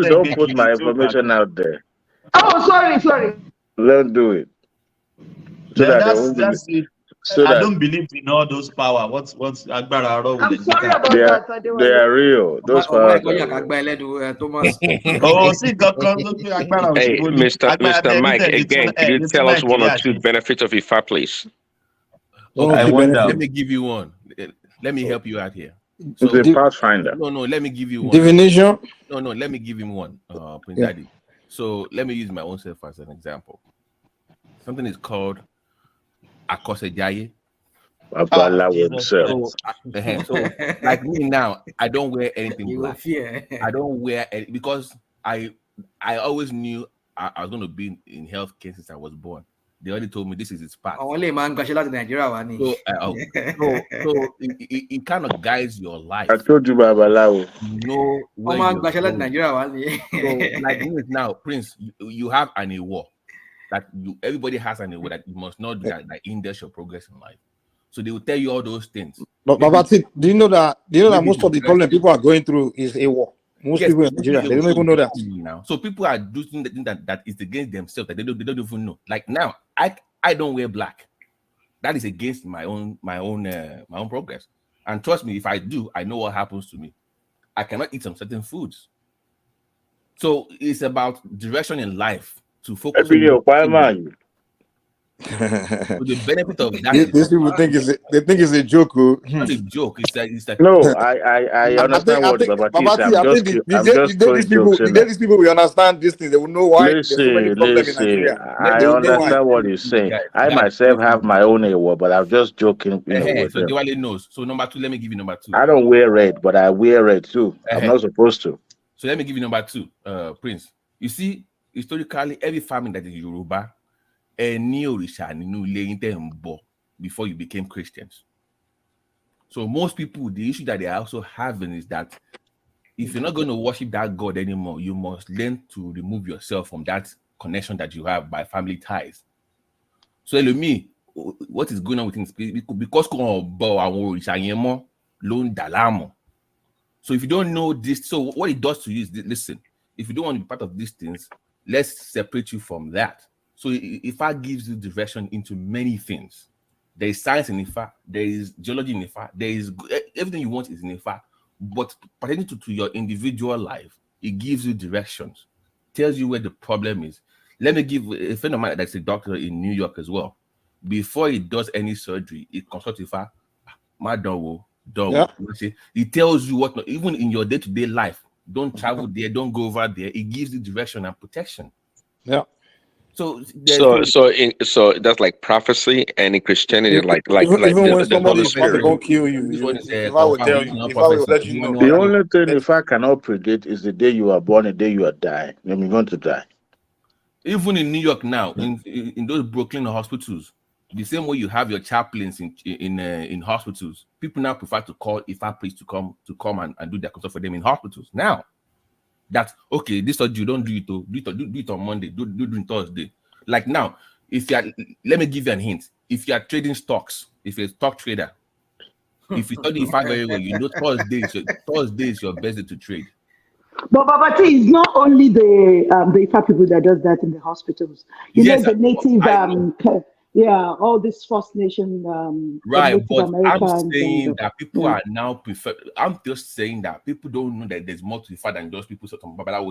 don't put my information out there.
Oh, sorry.
Don't do it.
So that's it. I don't believe in all those power. What's Agbara?
I'm sorry about that.
They are real. Those powers.
Oh, see,
hey, Mr. Mike, again, could you tell us one or two benefits of Ifa, please?
Okay, I wonder. Let me give you one. Let me help you out here.
So, the Pathfinder.
No, let me give you one.
Divination.
No, let me give him one. Prince Daddy. So let me use my own self as an example. Something is called Akosejaye.
So,
like me now, I don't wear anything black. I don't wear any, because I always knew I was going to be in healthcare since I was born. They already told me this is its path. So it kind of guides your life.
I told you, Babalawo.
So like now, Prince, you have an Iwo. That everybody has an Iwo that you must not do that hinders your progress in life. So they will tell you all those things.
But do you know that most of the problem people are going through is Iwo? Most people in Nigeria, they don't even know that.
Now. So people are doing that is against themselves, that they don't even know. Like now, I don't wear black. That is against my own progress. And trust me, if I do, I know what happens to me. I cannot eat some certain foods. So it's about direction in life to focus on. So the benefit of that
these people think it's a joke.
It's not a joke. It's like
no. I understand what Babati
is. These people will understand this thing. They will know why there's so many problems in Nigeria.
I understand what he's saying. I myself have my own award, but I'm just joking.
So Diwali knows. So number two, let me give you number two.
I don't wear red, but I wear red too. I'm not supposed to.
So let me give you number two, Prince. You see, historically, every family that is Yoruba, before you became Christians. So most people, the issue that they are also having is that if you're not going to worship that God anymore, you must learn to remove yourself from that connection that you have by family ties. So me, what is going on with things? Because so if you don't know this, so what it does to you is, listen, if you don't want to be part of these things, let's separate you from that. So Ifa gives you direction into many things. There is science in Ifa, there is geology in Ifa, there is everything you want is in Ifa. But pertaining to your individual life, it gives you directions, tells you where the problem is. Let me give a friend of mine that's a doctor in New York as well. Before he does any surgery, he consults Ifa It tells you what, even in your day-to-day life, don't travel there, don't go over there. It gives you direction and protection.
Yeah.
So that's like prophecy, and in Christianity, like
even when
the Holy
somebody is about to
Spirit.
go kill you,
This one is
if I will tell you, if I will let you know.
The only thing, if I cannot predict, is the day you are born, the day you are dying. I'm going to die.
Even in New York now, in those Brooklyn hospitals, the same way you have your chaplains in hospitals, people now prefer to call Ifa priests to come and do their consult for them in hospitals. Now, that's okay. This or you don't do it, do it on Monday, do it on Thursday. Like now, if you are, let me give you a hint. If you are trading stocks, if you're a stock trader, if you study Ifa very well, you know Thursday is your best day to trade.
But Babati is not only the Ifa people that does that in the hospitals. You know the native all this First Nation
right,
Native
but
Americans.
I'm saying that people are now prefer. I'm just saying that people don't know that there's more to Ifa than just people.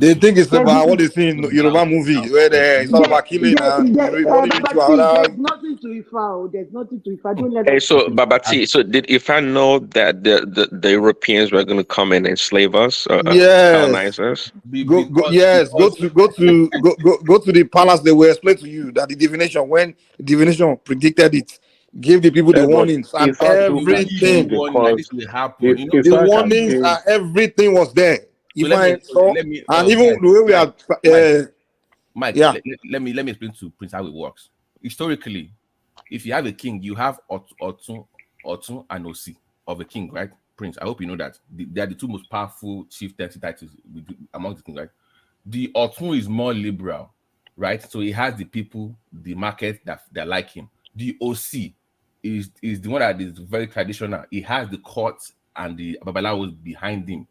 They think it's about what they see in Yoruba movie where it's all about killing and running ritual.
There's nothing to Ifa. There's nothing to Ifa. Don't let
so Babati, so did Ifa know that the Europeans were going to come in and enslave us, colonize us?
Go to the palace. They will explain to you that the divination, when divination predicted it, gave the people the warnings and everything. The warnings and everything was there. And even the way we are,
Mike, let me explain to Prince how it works. Historically, if you have a king, you have Otun and Osi of a king, right? Prince. I hope you know that they are the two most powerful chieftaincy titles among the kings, right? The Otun is more liberal, right? So he has the people, the market that like him. The OC is the one that is very traditional. He has the courts and the Babalawos behind him.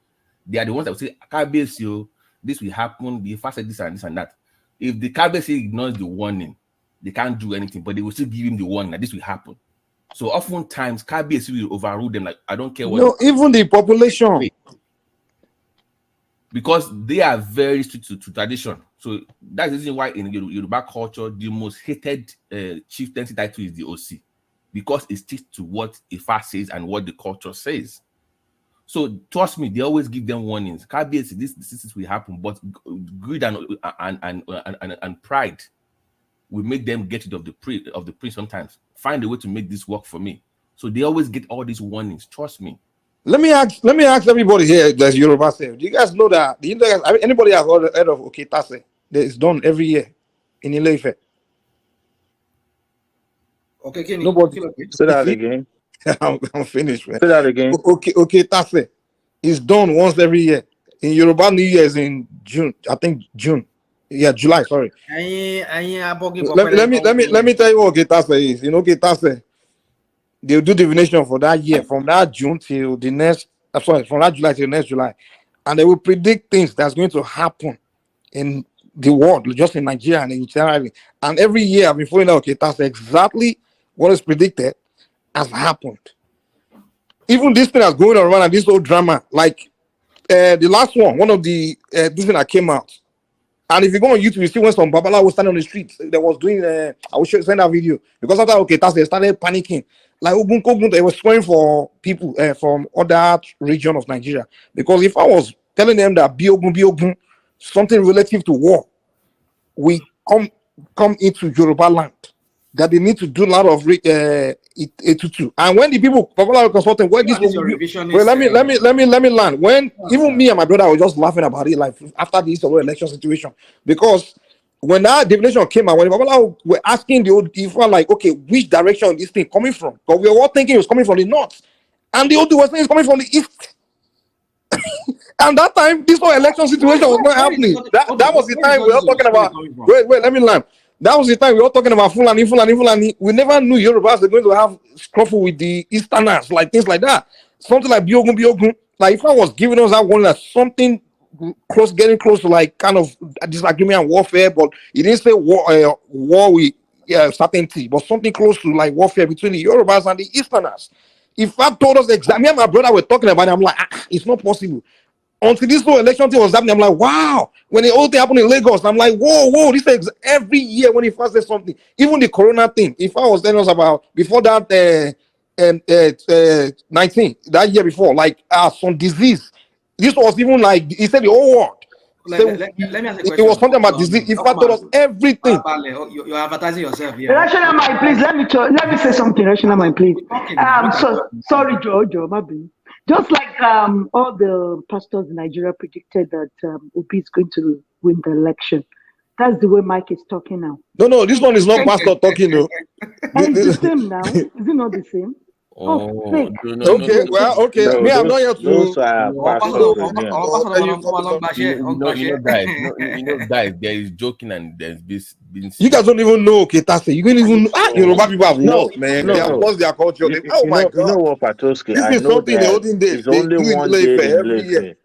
They are the ones that will say, Kabesi, this will happen, the Ifa said this and that. If the Kabesi ignores the warning, they can't do anything, but they will still give him the warning that this will happen. So oftentimes, Kabesi will overrule them, like, I don't care what.
No, even the population.
Because they are very strict to tradition. So that's the reason why in Yoruba culture, the most hated chieftaincy title is the OC. Because it sticks to what Ifa says and what the culture says. So trust me, they always give them warnings. Kabiyesi, this will happen, but greed and pride will make them get rid of the priest sometimes. Find a way to make this work for me. So they always get all these warnings. Trust me.
Let me ask everybody here that's Yoruba. Do you guys know that anybody has heard of Oketase? That is done every year in Ile-Ife.
Okay, can you
nobody
say that again?
I'm finished, man.
Say that again.
Oketase is done once every year. In Yoruba New Year is in June. I think June. Yeah, July. Sorry.
Let
me tell you what Oketase is. You know, Oketase, they'll do divination for that year, from that June till the next. From that July till next July, and they will predict things that's going to happen in the world, just in Nigeria and in China. And every year I've been following out. Oketase, exactly what is predicted has happened. Even this thing that's going around and this whole drama, like the last one of the this thing that came out. And if you go on YouTube, you see when some Babala was standing on the street, they was doing I will send that video, because after Oketase, they started panicking. Like they were swearing for people from other region of Nigeria. Because if I was telling them that Biogun, something relative to war, we come into Yoruba land, that they need to do a lot of etutu. And when the people Babala consulting, when this let me land. When even me and my brother were just laughing about it, like after this election situation, because when that divination came out, when Babala were asking the old Ifa, like, okay, which direction this thing coming from? Because we were all thinking it was coming from the north, and the old was saying it's coming from the east. And that time, this whole election situation was not happening. That was the time we were talking about. Wait, let me land. That was the time we were talking about Fulani. We never knew Yorubas were going to have scruffle with the Easterners, like things like that. Something like Biogun. Like if I was giving us that one, that something getting close to like kind of disagreement and warfare, but he didn't say war with certainty, but something close to like warfare between the Yorubas and the Easterners. If I told us exactly, me and my brother were talking about it, I'm like, it's not possible. Until this whole election thing was happening, I'm like, wow. When the whole thing happened in Lagos, I'm like, whoa, this is every year when he first says something. Even the corona thing, if I was telling us about before that and 19 that year before, like some disease. This was even like he said the whole world.
Let me ask a question.
It was something about disease. In fact, told us everything.
You're advertising yourself here.
Rational mind, please. Let me say something. Rational mind, please. Sorry, Joe, my bad. Just like all the pastors in Nigeria predicted that Obi is going to win the election. That's the way Mike is talking now.
No, this one is not pastor talking though.
And it's the same now. Is it not the same?
Okay.
No,
Me, I'm not here to.
Those are pastors.
Guys, there is joking and there's been.
You guys don't even know Ketase. You don't even know. Yoruba people have lost, man. They have lost their culture. Oh my God!
You know what, Patoski?
This is something in the olden days.
It's only one day
every year.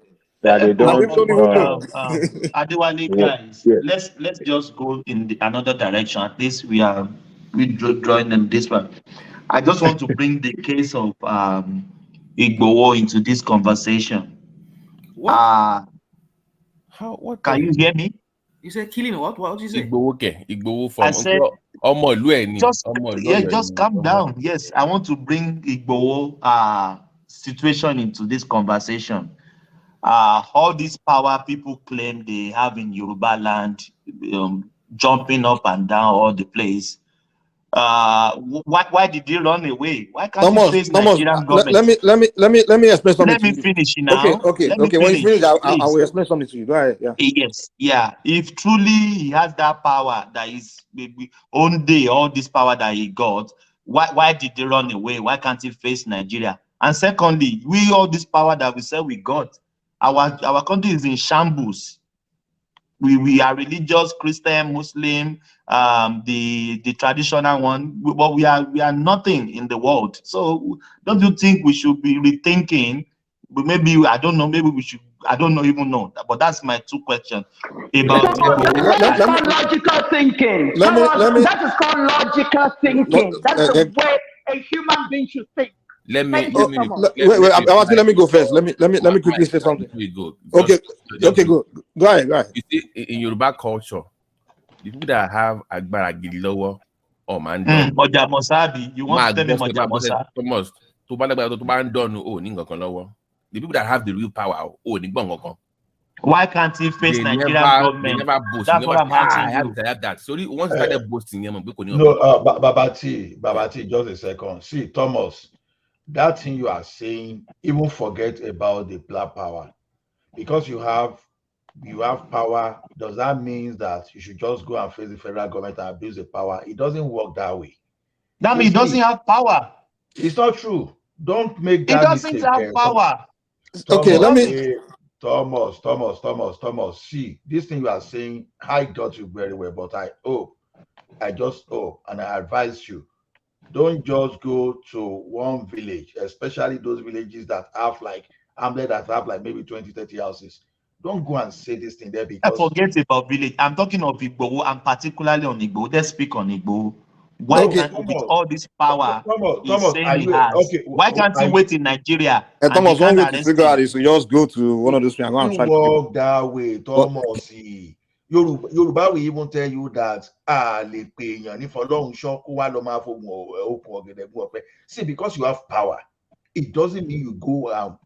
That they don't.
Adewale guys, let's just go in another direction. At least we drawing in this one. I just want to bring the case of Igboho into this conversation.
What?
Can you hear me?
You said killing what? What did you say?
Igboho from.
I said, just calm down. Yes, I want to bring Igboho situation into this conversation. All this power people claim they have in Yoruba land, jumping up and down all the place. Why did they run away? Why can't you face Nigerian government?
Let me explain something.
Let me finish now.
Okay. When you finish, I will explain something to you. Go ahead. Yeah.
Yes. Yeah. If truly he has that power, that is maybe one day all this power that he got, why did they run away? Why can't he face Nigeria? And secondly, all this power that we said we got, our country is in shambles. We are religious, Christian, Muslim, the traditional one, but we are nothing in the world. So don't you think we should be rethinking? But maybe I don't know. Maybe we should. I don't know, even know. But that's my two questions about.
That's called logical thinking. That is called logical thinking. That's the way a human being should think.
Let me go first. Let me quickly say something. Okay, good. Go ahead.
You see, in Yoruba culture, the people that have Agbara Gidilowo or man,
you want to tell me
Thomas, the people that have the real power,
why can't he face Nigerian government?
They never boast.
That's what I'm asking you.
I have that. So once started boasting,
Babati, just a second. See, Thomas, that thing you are saying, even forget about the black power. Because you have power, does that mean that you should just go and face the federal government and abuse the power? It doesn't work that way.
That means he doesn't have power.
It's not true. Don't make that mistake.
He doesn't have power.
Thomas, see, this thing you are saying, I got you very well, but I just hope, and I advise you, don't just go to one village, especially those villages that have like hamlet that have like maybe 20, 30 houses. Don't go and say this thing there because.
Forget about village. I'm talking of Igboho, and particularly on Igboho. Let's speak on Igboho. Why can't he, with all this power he's saying he has, why can't he wait in Nigeria?
Thomas, one way to figure out is to just go to one of those things and go and try to
walk that way, Thomas. Yoruba will even tell you that see, because you have power, it doesn't mean you go out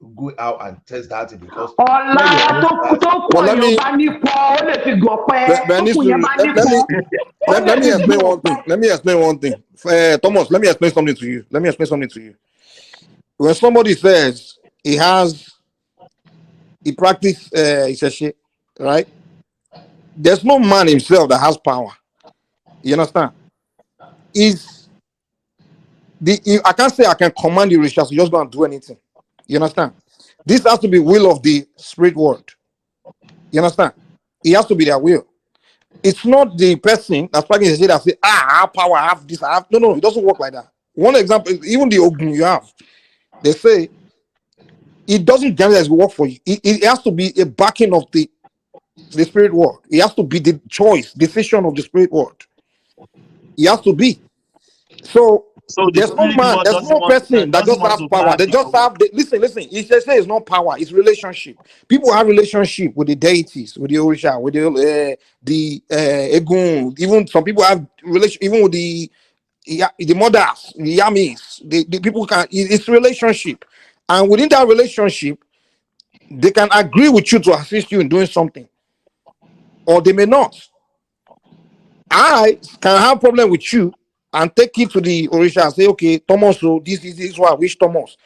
and test that because
let me explain one thing. Thomas, let me explain something to you. When somebody says he practices Isheshe, right? There's no man himself that has power. You understand? I can't say I can command the rituals to just go and do anything. You understand? This has to be will of the spirit world. You understand? It has to be their will. It's not the person that's practicing Isheshe that say, I have power, I have this, I have. No, it doesn't work like that. One example, even the Ogun you have, they say it doesn't guarantee work for you. It has to be a backing of the spirit world. It has to be the decision of the spirit world. It has to be. So there's no man, there's no person that just has power. They just have listen. Isheshe is not power, it's relationship. People have relationship with the deities, with the Orisha, with the Egun. Even some people have relation even with the Yeah, the mothers, the yummies, the people can. It's relationship, and within that relationship, they can agree with you to assist you in doing something, or they may not. I can have problem with you and take it to the Orisha and say, okay, Thomas, so this is what I wish Thomas.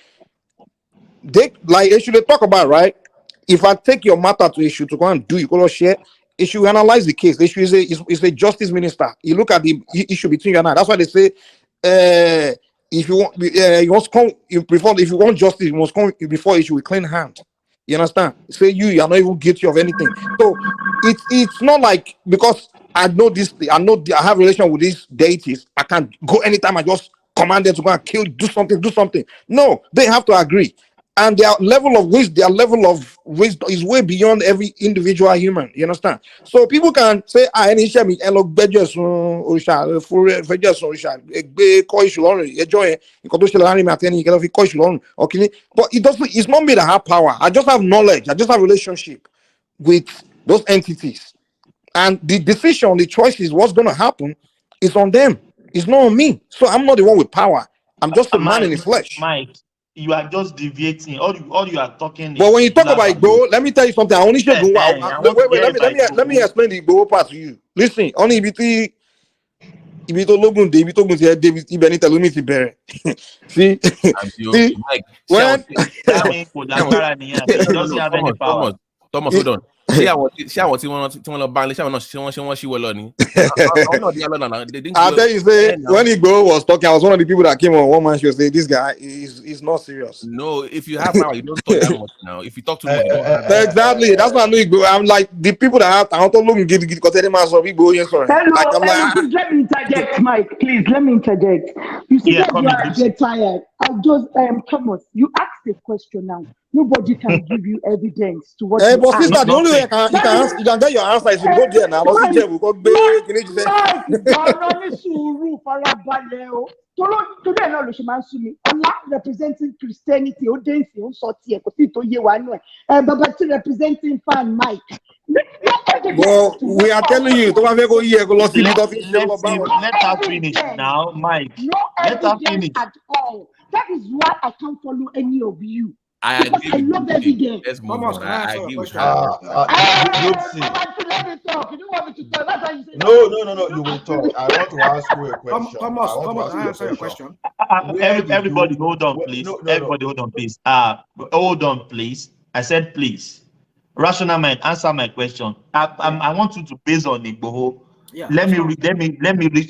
They like issue they talk about, right? If I take your matter to issue to go and do you go share, issue analyze the case. Issue is a justice minister. You look at the issue between you and I. That's why they say, if you want, you must come. If you want justice, you must come before issue with clean hand. You understand? Say you are not even guilty of anything. So it's not like because I know this, I have a relation with these deities. I can go anytime. I just command them to go and kill, do something. No, they have to agree. And their level of wisdom is way beyond every individual human. You understand? So people can say, any shame me, look, bedges, Orisha, for bedges, Orisha, be coish long, enjoy it. You can do shall animate at any kind of coish long, okay? But it doesn't. It's not me that have power. I just have knowledge. I just have relationship with those entities, and the decision, the choices, what's going to happen, is on them. It's not on me. So I'm not the one with power. I'm just a man in the flesh.
Mike, you are just deviating. All you are talking.
But when you talk about Igbo, let me tell you something. I only should go. Wait. Let me explain the Igbo part to you. Listen, only Ibito Logun, David Ogun, David Ibeni Telumi Tibere. See, when
doesn't have any power.
Thomas, hold on. See what you want to ban.
I tell you, say when Igbo was talking, I was one of the people that came on one man show say this guy is not serious.
No, if you have power, you don't talk that much now. If you talk too much, you don't have
exactly. That's why I know Igbo. I'm like the people that have. I don't look and get because any man of Igbo. Yes, sorry.
Please let me interject, Mike. Please let me interject. You see that you are get tired. I just Thomas. You asked a question now. Nobody can give you evidence to what you
but
ask.
sister, the only way you can get your answer is to go there now. Today
now Ola representing Christianity, representing fan Mike.
Well, we are telling you,
let her finish now, Mike.
No evidence at all. That is why I can't follow any of you.
I
agree. I love evidence.
Let's move on. I agree with her.
No. You will talk. I want to ask you a question.
Thomas, answer your question.
Everybody, hold on, please. Everybody, hold on, please. Hold on, please. I said, please. Rational mind, answer my question. I want you to base on Igboho.
Yeah,
let me reach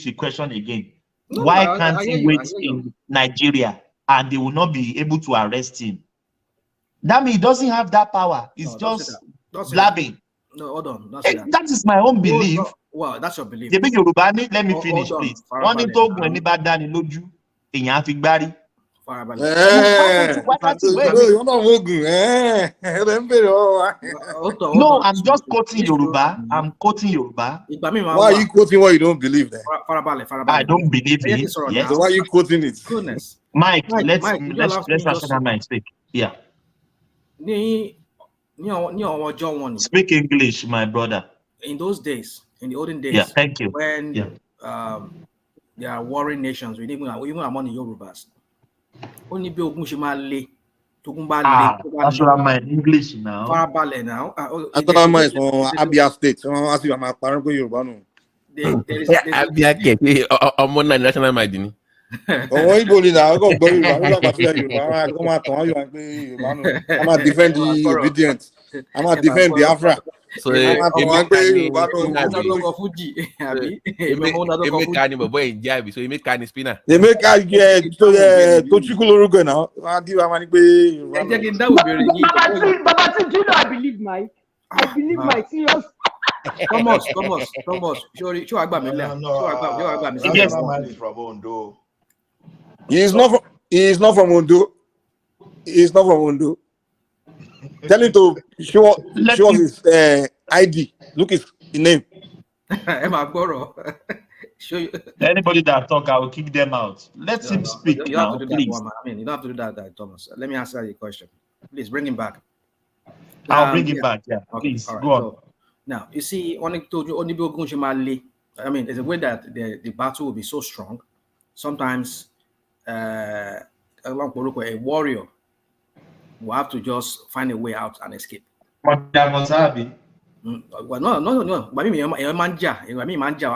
the question again. Why can't he wait in Nigeria and they will not be able to arrest him? That means he doesn't have that power. It's just blabbing.
No, hold on.
That is my own belief.
Well, that's your belief.
Let me finish, please. No, I'm just quoting Yoruba. I'm quoting Yoruba.
Why are you quoting what you don't believe then?
I don't believe it. Yes.
So why are you quoting it?
Goodness.
Mike, let's rationalize. Speak. Yeah. Speak English, my brother.
In those days, in the olden days,
thank you.
When there are warring nations, even among the Yorubas, only be Ogunshimale,
that's what my English now.
Farabale now.
I thought I might Abia State. I see my parent go Yoruba no.
Abia State. I'm one national mind.
Oh, you go now. I go Yoruba. I'm gonna defend the obedient. I'm gonna defend Biafra.
So you make carne spinner.
They make to Chikulorugo now.
Babati, do you know I believe Mike? I believe Mike. Serious.
Thomas. Sure,
from Ondo.
He is not from Ondo. Tell him to show his ID. Look his name.
Anybody that talk, I will kick them out. Let him speak now, please.
You don't have to do that, Thomas. Let me answer your question. Please bring him back.
I'll bring him back. Yeah, okay. Please go on.
So, now you see, only told you only I mean, there's a way that the battle will be so strong. sometimes a warrior will have to just find a way out and escape.
Well,
no. But me manja,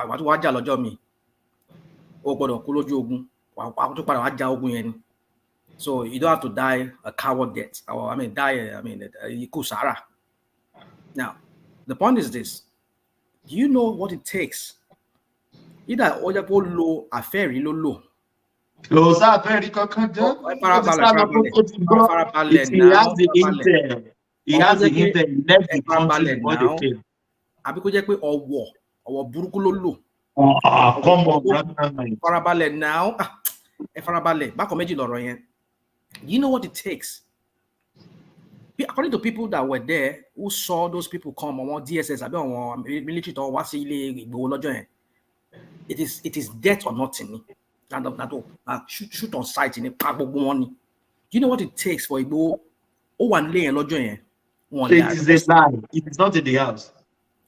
what waja lojo mi. O gbọ́dọ̀ kú lójú ogun. Wa tún padà wá ja ogun yẹn ni. So you don't have to die a coward death, or ikú Sarah. Now, the point is this: do you know what it takes? Either Ojapo lo affair lo.
He has the intel. He has the intel. He left the country before they came.
Àbí kó jẹ́ pé ọwọ́ burúkú ló lò.
Come on,
farabalẹ̀ now. Farabalẹ̀ bákan méjì lọ̀rọ̀ yẹn. You know what it takes? According to people that were there who saw those people come on DSS, military to wá sí ilé Ìgbòho lọ́jọ́ yẹn, it is death or nothing. Shoot on sight in a gbogbo wọn ni. Do you know what it takes for Igboho? Ó wà nílé yẹn lọ́jọ́ yẹn.
It is a lie. It is not in the house.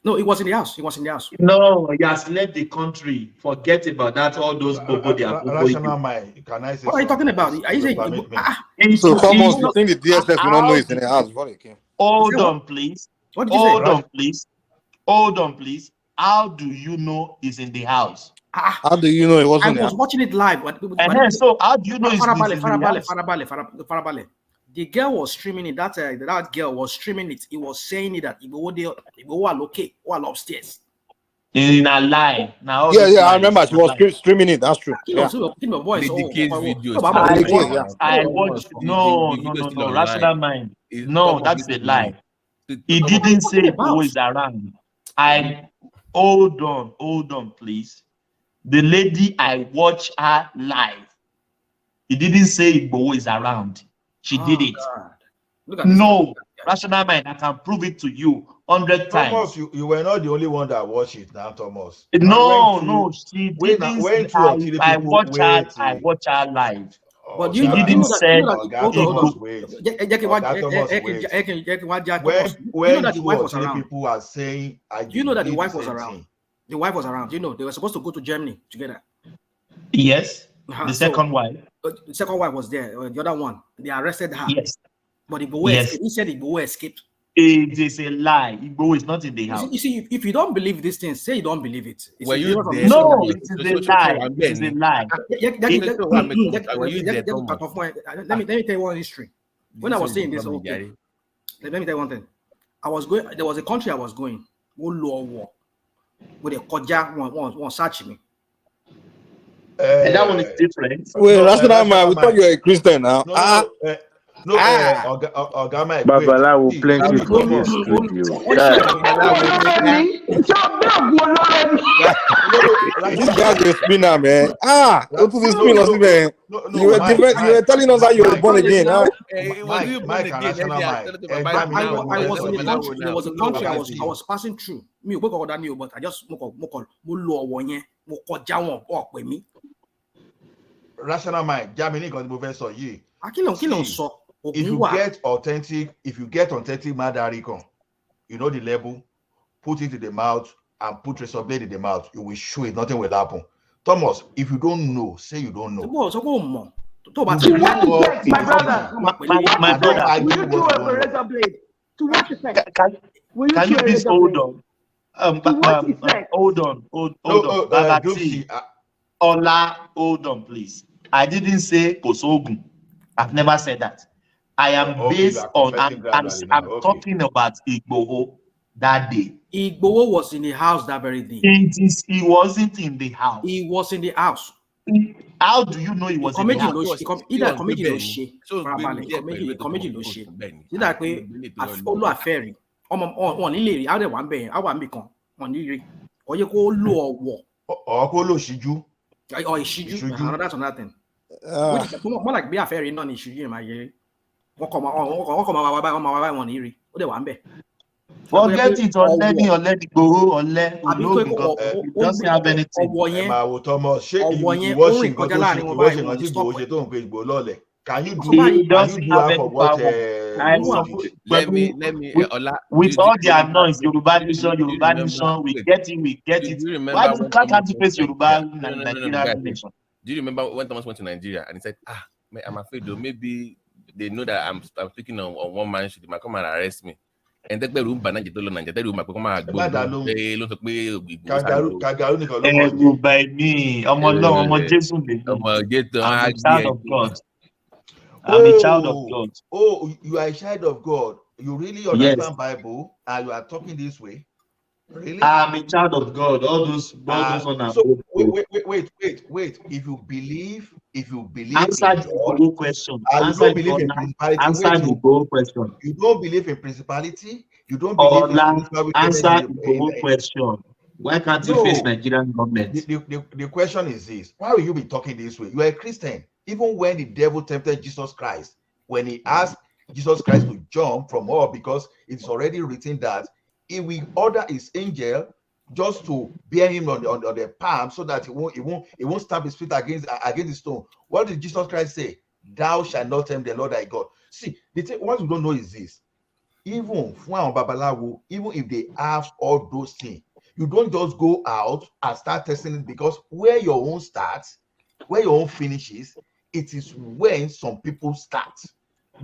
No, it was in the house. It was in the house.
No, he has left the country. Forget about that. All those bobo they are.
Rational mind. Can I say?
What are you talking about? Are you saying?
So, Thomas, you think the DSS will not know it's in the house before they came?
Hold on, please.
What did you say?
Hold on, please. How do you know it's in the house?
How do you know it wasn't?
I was watching it live.
So how do you know it's in the house?
Farabale. The girl was streaming it. That girl was streaming it. He was saying it that Igboho are okay, all upstairs.
In a lie. Now,
yeah, I remember she was streaming it. That's true.
Yeah.
I watched. No. Rational mind. No, that's a lie. He didn't say Igboho is around. Hold on, please. The lady, I watch her live. He didn't say Igboho is around. She did it. No, rational mind. I can prove it to you 100 times.
Thomas, you were not the only one that watched it now, Thomas.
No, she didn't. I watch her live.
But
you didn't say.
When two or three
people are saying,
you know that the wife was around. The wife was around. You know, they were supposed to go to Germany together.
Yes. The second wife.
The second wife was there. The other one, they arrested her.
Yes.
But Igboho he said Igboho escaped.
It is a lie. Igboho is not in the house.
You see, if you don't believe these things, say you don't believe it.
No, it is a lie. It is a lie.
Let me tell you one history. When I was saying this whole thing, let me tell you one thing. There was a country I was going. War. With a koja one search me.
And that one is different.
Wait, rational man, we thought you were a Christian now.
Babala will plenty for this studio.
This guy's a spinner, man. Go to the spin, man. You were telling us that you were born again, huh?
Mike,
I was in the country. There was a country I was passing through. Me, but I just
rational mind. Germany got the professor. If you get authentic Mandarikon, you know the label, put it in the mouth and put razor blade in the mouth, you will show it, nothing will happen. Thomas, if you don't know, say you don't know.
My brother, will you throw a razor blade? To what effect?
Can you please hold on? Hold on. Ola, hold on, please. I didn't say Kosogun. I've never said that. I am based on. I'm talking about Igboho that day.
Igboho was in the house that very day.
He wasn't in the house.
He was in the house.
How do you know he was in the house?
Either comedy lo ṣe, comedy lo ṣe. Either pé olo affair. On nílé rí, àwọn wà ńbẹ̀, àwọn mi kan, on ní rí. Ó yẹ kó lo ọwọ́.
Or kó lo ṣíjú.
Or ìṣíjú. That's another thing. Which is more like be affair náà ni ìṣíjú yẹn máa yẹ. Wọ́n kọ máa wá báyìí wọ́n ní rí. Ó dẹ̀ wà ńbẹ̀.
Forget it, ọ̀lẹ́ Igboho, ọ̀lẹ́. It doesn't have anything.
Can you do that for what?
Let me with all their noise, Yoruba Nation, we get it. Why can't you face Yoruba Nation?
Do you remember when Thomas went to Nigeria and he said, I'm afraid though, maybe they know that I'm speaking on one man should they might come and arrest me. And then the room banana to Nigeria, the room come and go.
Kagaru nìkan ló mọ̀ ní. By me, ọmọ Jésù lèmi. I'm a child of God. I'm a child of God.
Oh, you are a child of God. You really understand Bible and you are talking this way? Really?
I'm a child of God. All those on
so wait. If you believe
answer
in God,
the question.
You don't believe in principality.
Answer the question.
You don't believe in principality. You don't believe in spiritual wickedness.
Answer the question. Why can't you face Nigerian government?
The question is this: why will you be talking this way? You are a Christian. Even when the devil tempted Jesus Christ, when he asked Jesus Christ to jump from up, because it's already written that he will order his angel just to bear him on the palm, so that he won't stamp his feet against the stone. What did Jesus Christ say? Thou shalt not tempt the Lord thy God. See, the thing, what you don't know is this: even if they have all those things, you don't just go out and start testing it, because where your own starts, where your own finishes, it is when some people start.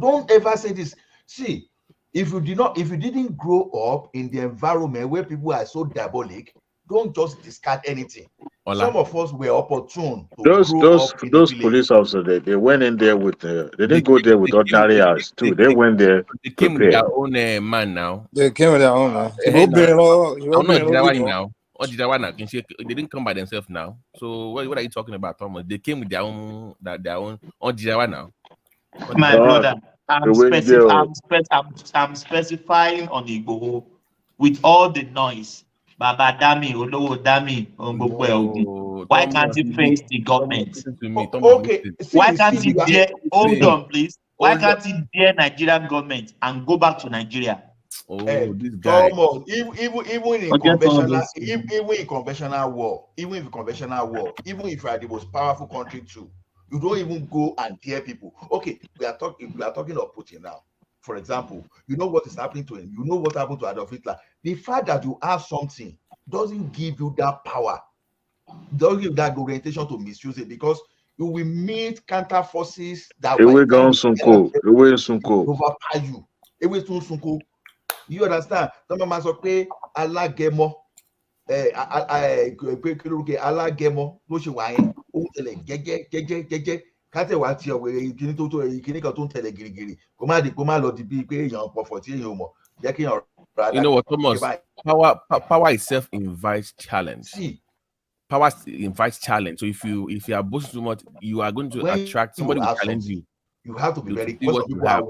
Don't ever say this. See, if you didn't grow up in the environment where people are so diabolic, don't just discard anything. Some of us were opportune to grow up in
those
the
police officers, they went in there with they didn't go there with ordinary eyes too. They went there.
They came with their own man now.
They came with their own man.
They didn't come by themselves now. So what are you talking about, Thomas? They came with their own now.
My brother, I'm specifying on Igboho with all the noise. Baba Dami, Olowo Dami, why can't he face the government?
Okay.
Why can't he dare? Hold on, please. Why can't he dare Nigerian government and go back to Nigeria?
This guy.
Even in conventional war, even if you are the most powerful country too, you don't even go and dare people. Okay, we are talking of Putin now. For example, you know what is happening to him. You know what happened to Adolf Hitler. The fact that you have something doesn't give you that power, doesn't give that orientation to misuse it, because you will meet counter forces that will overpower you. You understand? Someone sọ pé alágẹmọ alágẹmọ ló ṣe wà yẹn, ó ń tẹ̀lé jẹ́jẹ́ kátẹ̀wá tí ọ̀wẹ̀ ìkíní tó ìkíní kan tó ń tẹ̀lé gírígírí kó má lọ di bíi pé èèyàn pọ̀fọ̀ tí èèyàn mọ̀ jẹ́ kí èèyàn rà.
You know what, Thomas? Power itself invites challenge.
See,
power invites challenge. So if you are boasting too much, you are going to attract somebody who challenge you.
You have to be very because people are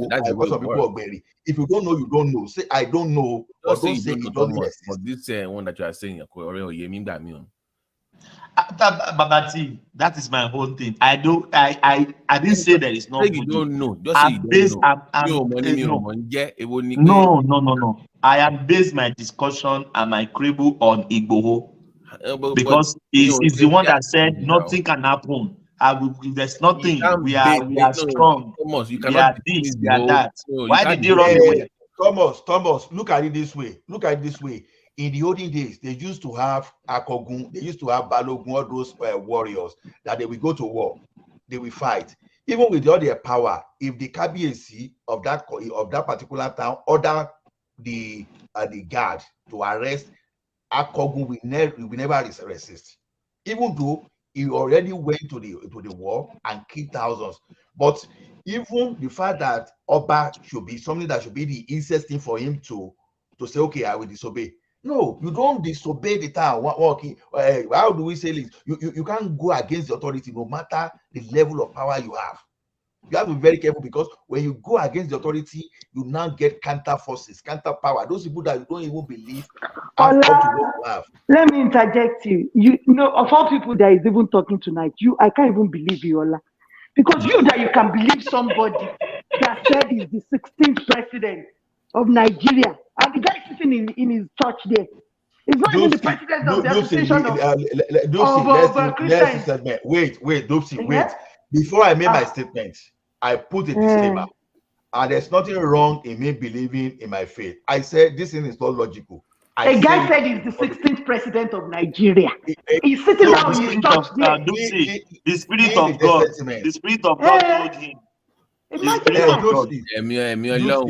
very. If you don't know, you don't know. Say I don't know, or don't say it doesn't exist.
But this one that you are saying,
Babati, that is my whole thing. I didn't say there is no.
You don't know. Just say you don't know.
No. I am based my discussion and my quibble on Igboho because he's the one that said nothing can happen. There's nothing. We are strong.
Thomas, you
we are this, we are that. Why did you run away?
Thomas, look at it this way. In the olden days, they used to have Akogun, they used to have Balogun, all those warriors that they will go to war, they will fight. Even with all their power, if the Kabiyesi of that particular town order the guard to arrest Akogun, will never resist, even though he already went to the war and killed thousands. But even the fact that Oba should be something that should be the easiest thing for him to say, okay, I will disobey. No, you don't disobey the town. How do we say this? You can't go against the authority no matter the level of power you have. You have to be very careful, because when you go against the authority, you now get counter forces, counter power. Those people that you don't even believe have come to what you have.
Let me interject you. You know, of all people that is even talking tonight, I can't even believe you, Ola. Because you can believe somebody that said he's the 16th president of Nigeria, and the guy sitting in his church there. It's not even the president of the association of Christians.
Wait, Dopsy, wait. Before I made my statement, I put a disclaimer. And there's nothing wrong in me believing in my faith. I said this thing is not logical.
A guy said he's the 16th president of Nigeria. He's sitting down in his church there.
The Spirit of God. The Spirit of God told him. The Spirit of God.
No,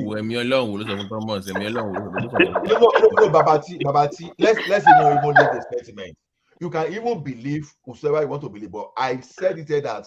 Babati. Let's even leave the statement. You can even believe whosoever you want to believe, but I said it here that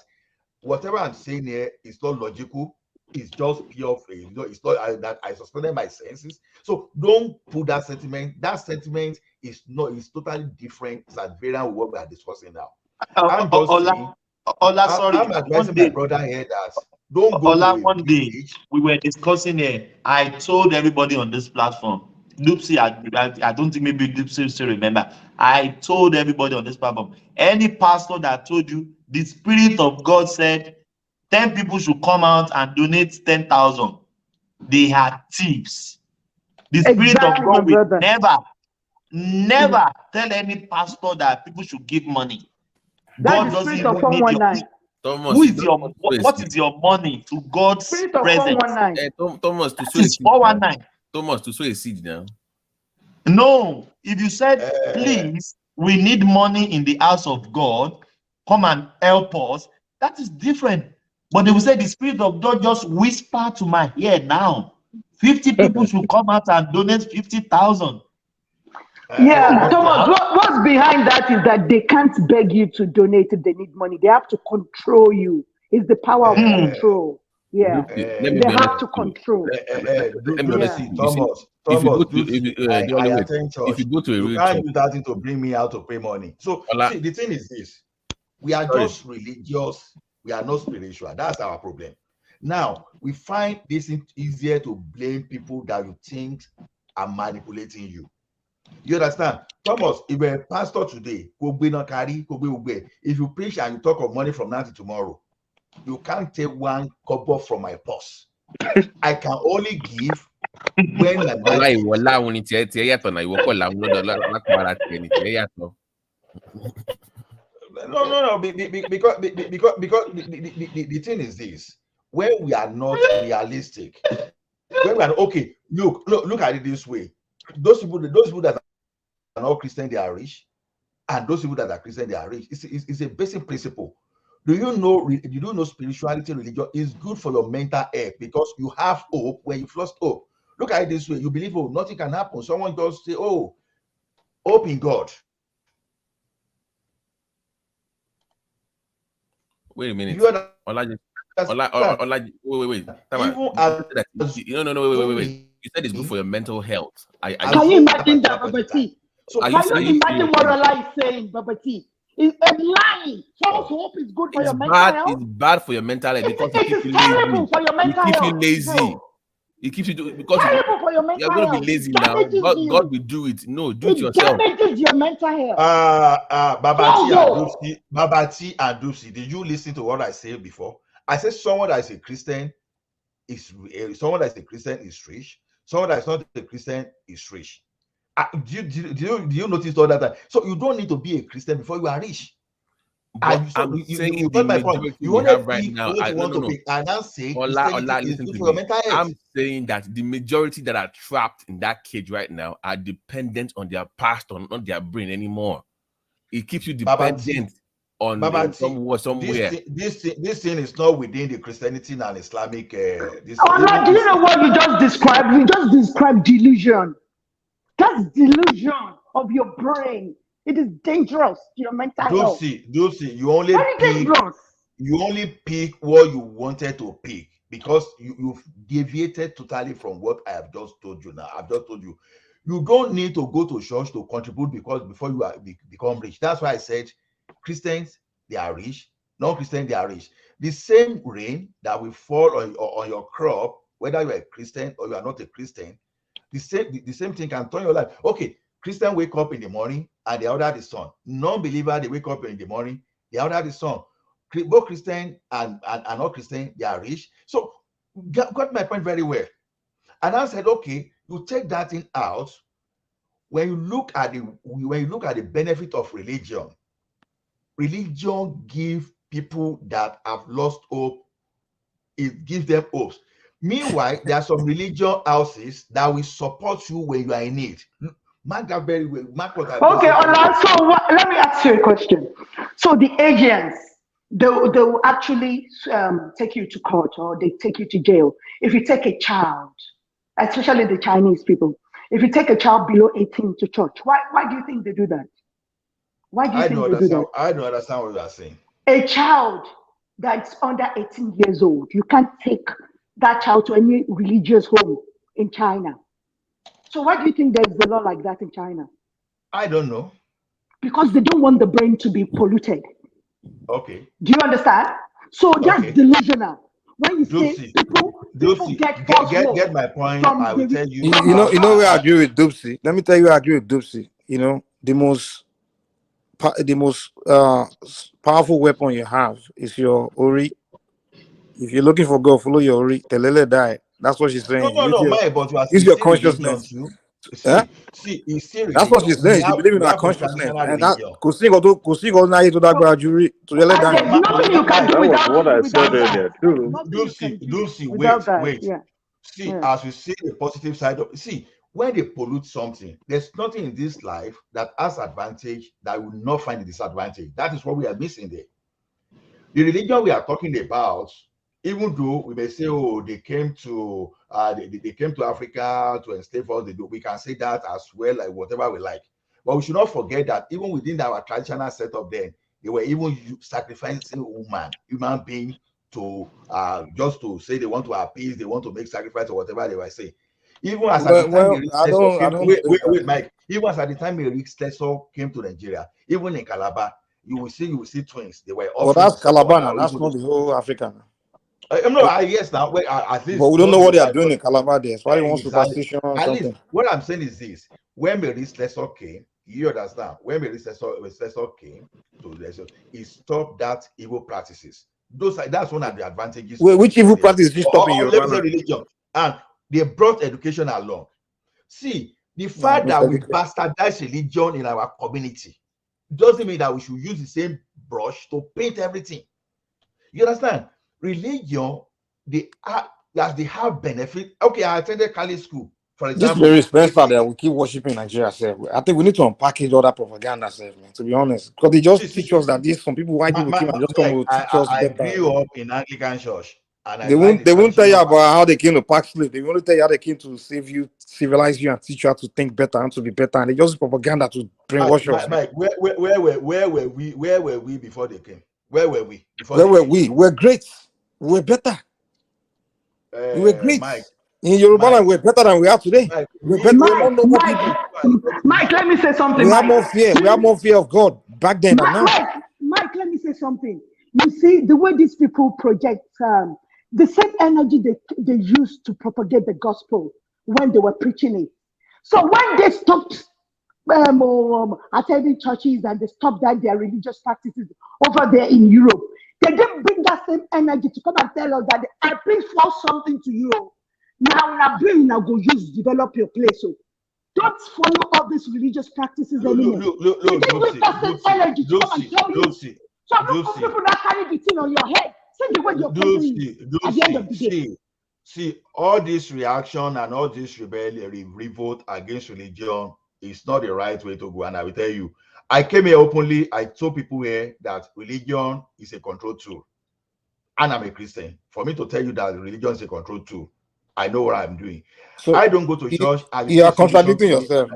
whatever I'm saying here is not logical. It's just pure faith. It's not that I suspended my senses. So don't put that sentiment. That sentiment is not. It's totally different. It's at variance with what we are discussing now. I'm just saying. I'm advising my brother here that don't go to
one day we were discussing here. I told everybody on this platform. Loopsy, I don't think maybe Loopsy still remember. I told everybody on this platform. Any pastor that told you the Spirit of God said 10 people should come out and donate 10,000. They are thieves. The Spirit of God will never tell any pastor that people should give money. God doesn't even need your what is your money to God's presence?
Thomas, to
sow 419.
Thomas, to sow a seed now.
No, if you said, please, we need money in the house of God, come and help us, that is different. But they will say the Spirit of God just whisper to my ear now. 50 people should come out and donate 50,000.
Yeah, Thomas, what's behind that is that they can't beg you to donate if they need money. They have to control you. It's the power of control. Yeah, they have to control.
Thomas,
if you go to a
you can't use that thing to bring me out to pay money. So see, the thing is this: we are just religious. We are not spiritual. That's our problem. Now we find this easier to blame people that you think are manipulating you. You understand? Thomas, if you're a pastor today, if you preach and you talk of money from now to tomorrow, you can't take one kobo from my purse. I can only give when my No, because the thing is this: when we are not realistic, when we are okay, look at it this way. Those people that are not Christian, they are rich, and those people that are Christian, they are rich. It's a basic principle. Do you know spirituality, religion is good for your mental health because you have hope when you've lost hope. Look at it this way: you believe, oh, nothing can happen. Someone just say, oh, hope in God.
Wait a minute.
Wait.
Wait. You said it's good for your mental health.
Can you imagine that, Babati? So can you imagine what Allah is saying, Babati? It's a lie. False hope is good for your mental health.
It's bad for your mental health because it keeps you
terrible for your mental health.
It keeps you lazy. It keeps you because
terrible for your mental
you're going to be lazy now. God will do it. No, do it yourself.
It damages your mental health.
Babati and Dupsy, did you listen to what I said before? I said someone that is a Christian is rich. Someone that is not a Christian is rich. Do you notice all that? So you don't need to be a Christian before you are rich.
I'm saying you got my point. You want to right now. I'm saying that the majority that are trapped in that cage right now are dependent on their pastor, not their brain anymore. It keeps you dependent on somewhere.
This thing is not within the Christianity and Islamic.
Do you know what you just described? You just described delusion. That's delusion of your brain. It is dangerous to your mental health.
Dupsy, you only pick what you wanted to pick because you've deviated totally from what I have just told you now. I've just told you. You don't need to go to church to contribute before you become rich. That's why I said Christians, they are rich. Non-Christians, they are rich. The same rain that will fall on your crop, whether you are a Christian or you are not a Christian, the same thing can turn your life. Okay, Christian wake up in the morning and they order the sun. Non-believer, they wake up in the morning, they order the sun. Both Christian and not Christian, they are rich. So got my point very well. And I said, okay, you take that thing out. When you look at the benefit of religion gives people that have lost hope, it gives them hopes. Meanwhile, there are some religion houses that will support you when you are in need. Mark that very well. Mark what I
Okay, so let me ask you a question. So the agents, they will actually take you to court or they take you to jail. If you take a child, especially the Chinese people, if you take a child below 18 to church, why do you think they do that? Why do you think they do that?
I don't understand what you are saying.
A child that's under 18 years old, you can't take that child to any religious home in China. So why do you think there's a law like that in China?
I don't know.
Because they don't want the brain to be polluted.
Okay.
Do you understand? So that's delusional. When you say people
get my point, I will tell you.
You know where I agree with Dupsy. Let me tell you where I agree with Dupsy. You know, the most powerful weapon you have is your Ori. If you're looking for God, follow your Ori. Telele die. That's what she's saying.
No, but you are
use your
still religion
consciousness.
too.
Yeah?
See, it's still religion.
That's what she's saying. She believes in our consciousness. And that could sing or not to that graduate to let
there's nothing you can do without
what I said
that.
earlier too.
Lucy,
without that.
wait.
Yeah.
See,
Yeah.
as we see the positive side of when they pollute something, there's nothing in this life that has advantage that will not find a disadvantage. That is what we are missing there. The religion we are talking about, even though we may say, oh, they came to Africa to enslave us, we can say that as well, like whatever we like. But we should not forget that even within our traditional setup, then they were even sacrificing human being to just to say they want to appease, they want to make sacrifice or whatever they were saying. Even as at the time Mike. Even as at the time Mary came to Nigeria, even in Calabar, you will see twins. They were offering.
Well, that's Calabar now. That's not the whole Africa.
Yes, now at least.
But we don't know what they are doing in Calabar there. That's why they want superstition or
at
something.
least what I'm saying is this: when Mary's Lesser came, you understand? When Mary's Lesser came to Lesser, he stopped that evil practices. That's one of the advantages.
Wait, which evil practice is stopping you?
Let me say religion, and they brought education along. See, the fact that we bastardize religion in our community doesn't mean that we should use the same brush to paint everything. You understand? Religion, they have benefit. Okay, I attended Kali school, for example.
This very expensive that we keep worshiping Nigeria. I think we need to unpackage all that propaganda, man, to be honest. Because they just teach us that some people, white people came and just come to teach us
I
better.
grew up in Anglican church. And
they won't tell you about how they came to pack slave. They won't tell you how they came to save you, civilize you, and teach you how to think better and to be better. And they just propaganda to brainwash us.
Mike, where were we before they came? Where were we before?
Where were we? We're great. We're better. We were great.
Mike,
in Yoruba land, we're better than we are today.
Mike, let me say something.
We have more fear. We have more fear of God back then than now.
Mike, let me say something. You see, the way these people project the same energy they used to propagate the gospel when they were preaching it. So when they stopped attending churches and they stopped their religious practices over there in Europe, they didn't bring that same energy to come and tell us that I bring forth something to you. Now go develop your place. So don't follow all these religious practices anymore. They didn't bring that same energy to come and tell you. So those people that carry the thing on your head.
See, all this reaction and all this rebellion, revolt against religion is not the right way to go. And I will tell you, I came here openly. I told people here that religion is a control tool. And I'm a Christian. For me to tell you that religion is a control tool, I know what I'm doing. So I don't go to church.
You are contradicting yourself.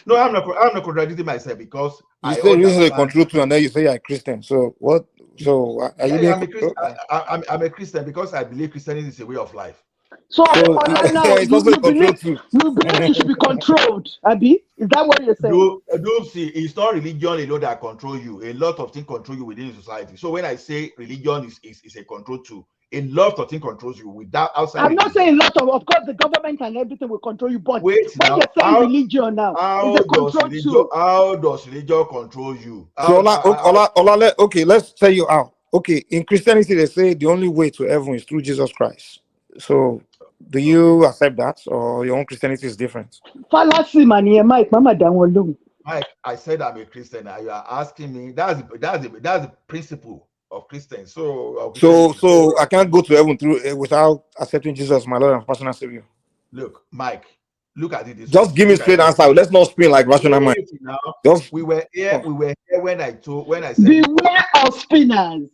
No, I'm not contradicting myself because
you say this is a control tool, and then you say you're a Christian. So what? So are you
I'm a Christian. I'm a Christian because I believe Christianity is a way of life.
So it's also a control tool. You believe you should be controlled, Abi? Is that what you're saying?
Do see, it's not religion alone that control you. A lot of things control you within society. So when I say religion is a control tool, a lot of things controls you without outside.
I'm not saying a lot of course the government and everything will control you, but when you're saying religion now, is a control tool.
How does religion control you?
Okay, let's tell you how. Okay, in Christianity they say the only way to heaven is through Jesus Christ. So do you accept that, or your own Christianity is different?
Fallacy, man. Mike, Mama down.
Mike, I said I'm a Christian. Now you are asking me. That's the principle of Christians.
So I can't go to heaven without accepting Jesus as my Lord and personal Savior.
Look, Mike, look at it this
Just
way.
give me straight answer. Let's not spin like rational mind.
Now,
Just
we were here when I said
beware of spinners.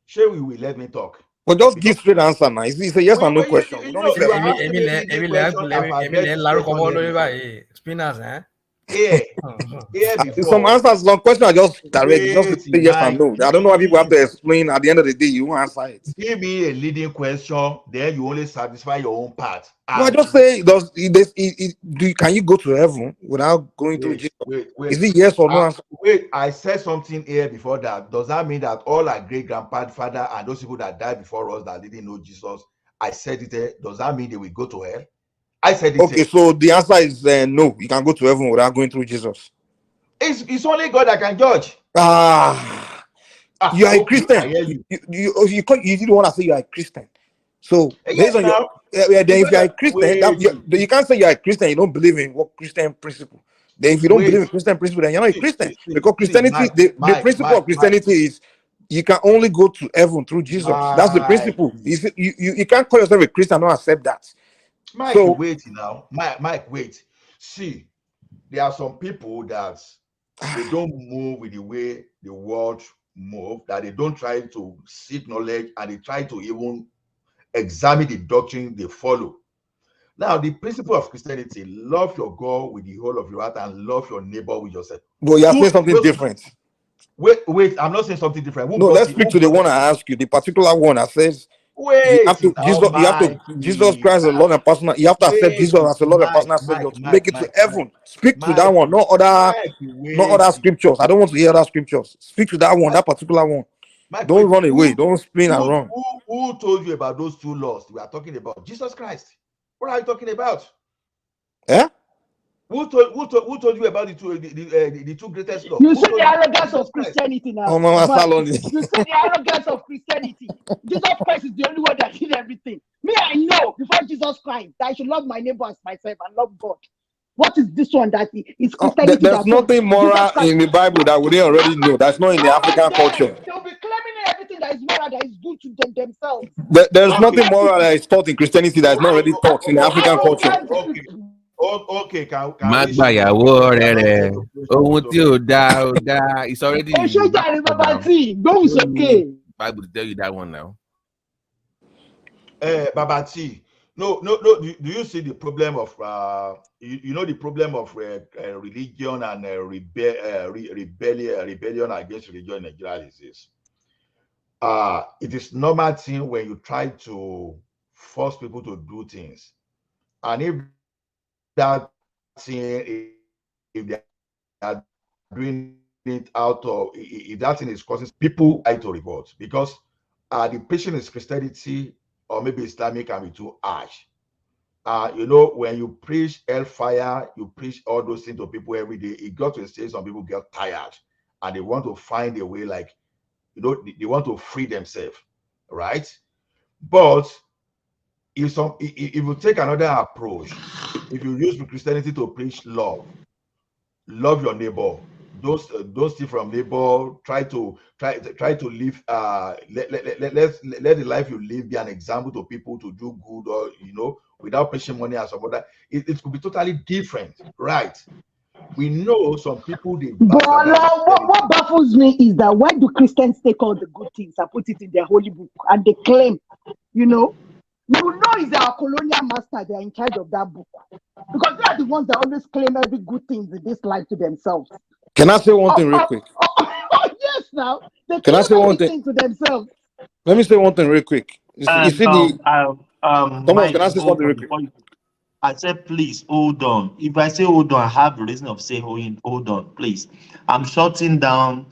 Sure, we will let me talk.
But just give straight answer now. It's a yes or no question.
You know, you are asking me leading question
spinners, eh?
Here before.
Some answers, some questions are just direct. Just say yes or
Mike,
no. I don't know why people have to explain. At the end of the day, you won't answer it.
Give me a leading question, then you only satisfy your own part.
No, I just say, can you go to heaven without going through Jesus?
Wait.
Is it yes or no answer?
Wait, I said something here before that. Does that mean that all our great grandfather and those people that died before us that didn't know Jesus, I said it there, does that mean they will go to hell? I said it.
Okay, so the answer is no. You can go to heaven without going through Jesus.
It's only God that can judge.
You are a Christian. You didn't want to say you are a Christian. So based on then if you are a Christian, you can't say you are a Christian. You don't believe in what Christian principle. Then if you don't believe in Christian principle, then you're not a Christian. Because Christianity, the principle of Christianity is you can only go to heaven through Jesus. That's the principle. You can't call yourself a Christian and not accept that.
Mike, wait now. Mike, wait. See, there are some people that they don't move with the way the world move, that they don't try to seek knowledge, and they try to even examine the doctrine they follow. Now, the principle of Christianity: love your God with the whole of your heart and love your neighbor with yourself.
But you're saying something different.
Wait, I'm not saying something different.
Let's speak to the one I ask you, the particular one that says Jesus Christ is Lord and personal. You have to accept Jesus as a Lord and personal Savior to make it to heaven. Speak to that one, not other scriptures. I don't want to hear other scriptures. Speak to that one, that particular one. Don't run away. Don't spin and run.
Who told you about those two laws? We are talking about Jesus Christ. What are you talking about?
Eh?
Who told you about the two greatest laws?
You see the arrogance of Christianity now.
Oh, Mama Salon.
You see the arrogance of Christianity. Jesus Christ is the only one that did everything. Me, I know before Jesus Christ that I should love my neighbor as myself and love God. What is this one that is Christianity?
There's nothing moral in the Bible that we didn't already know. That's not in the African culture.
They'll be claiming everything that is moral, that is good to themselves.
There's nothing moral that is taught in Christianity that is not already taught in the African culture.
Okay, can
it's already Bible to tell you that one now.
Babati, no. Do you see the problem of you know the problem of religion and rebellion against religion in Nigeria is this? It is normal thing when you try to force people to do things, and if that thing, if they are doing it out of, if that thing is causing people to revolt, because the patient is Christianity or maybe Islamic can be too harsh. You know, when you preach hellfire, you preach all those things to people every day, it got to a stage some people get tired and they want to find a way, like, you know, they want to free themselves, right? But if you take another approach, if you use Christianity to preach love your neighbor, don't steal from neighbor, try to live, let the life you live be an example to people to do good, or, you know, without pushing money and some other, it could be totally different, right? We know some people
but what baffles me is that why do Christians take all the good things and put it in their holy book and they claim, you know it's our colonial master, they're in charge of that book, because they are the ones that always claim every good thing in this life to themselves.
Can I say one thing real quick?
Yes, now they
can I say one thing
to themselves?
Let me say one thing real quick.
Mike,
can I say something real quick?
I said, please hold on. If I say hold on, I have a reason of saying hold on, please. I'm shutting down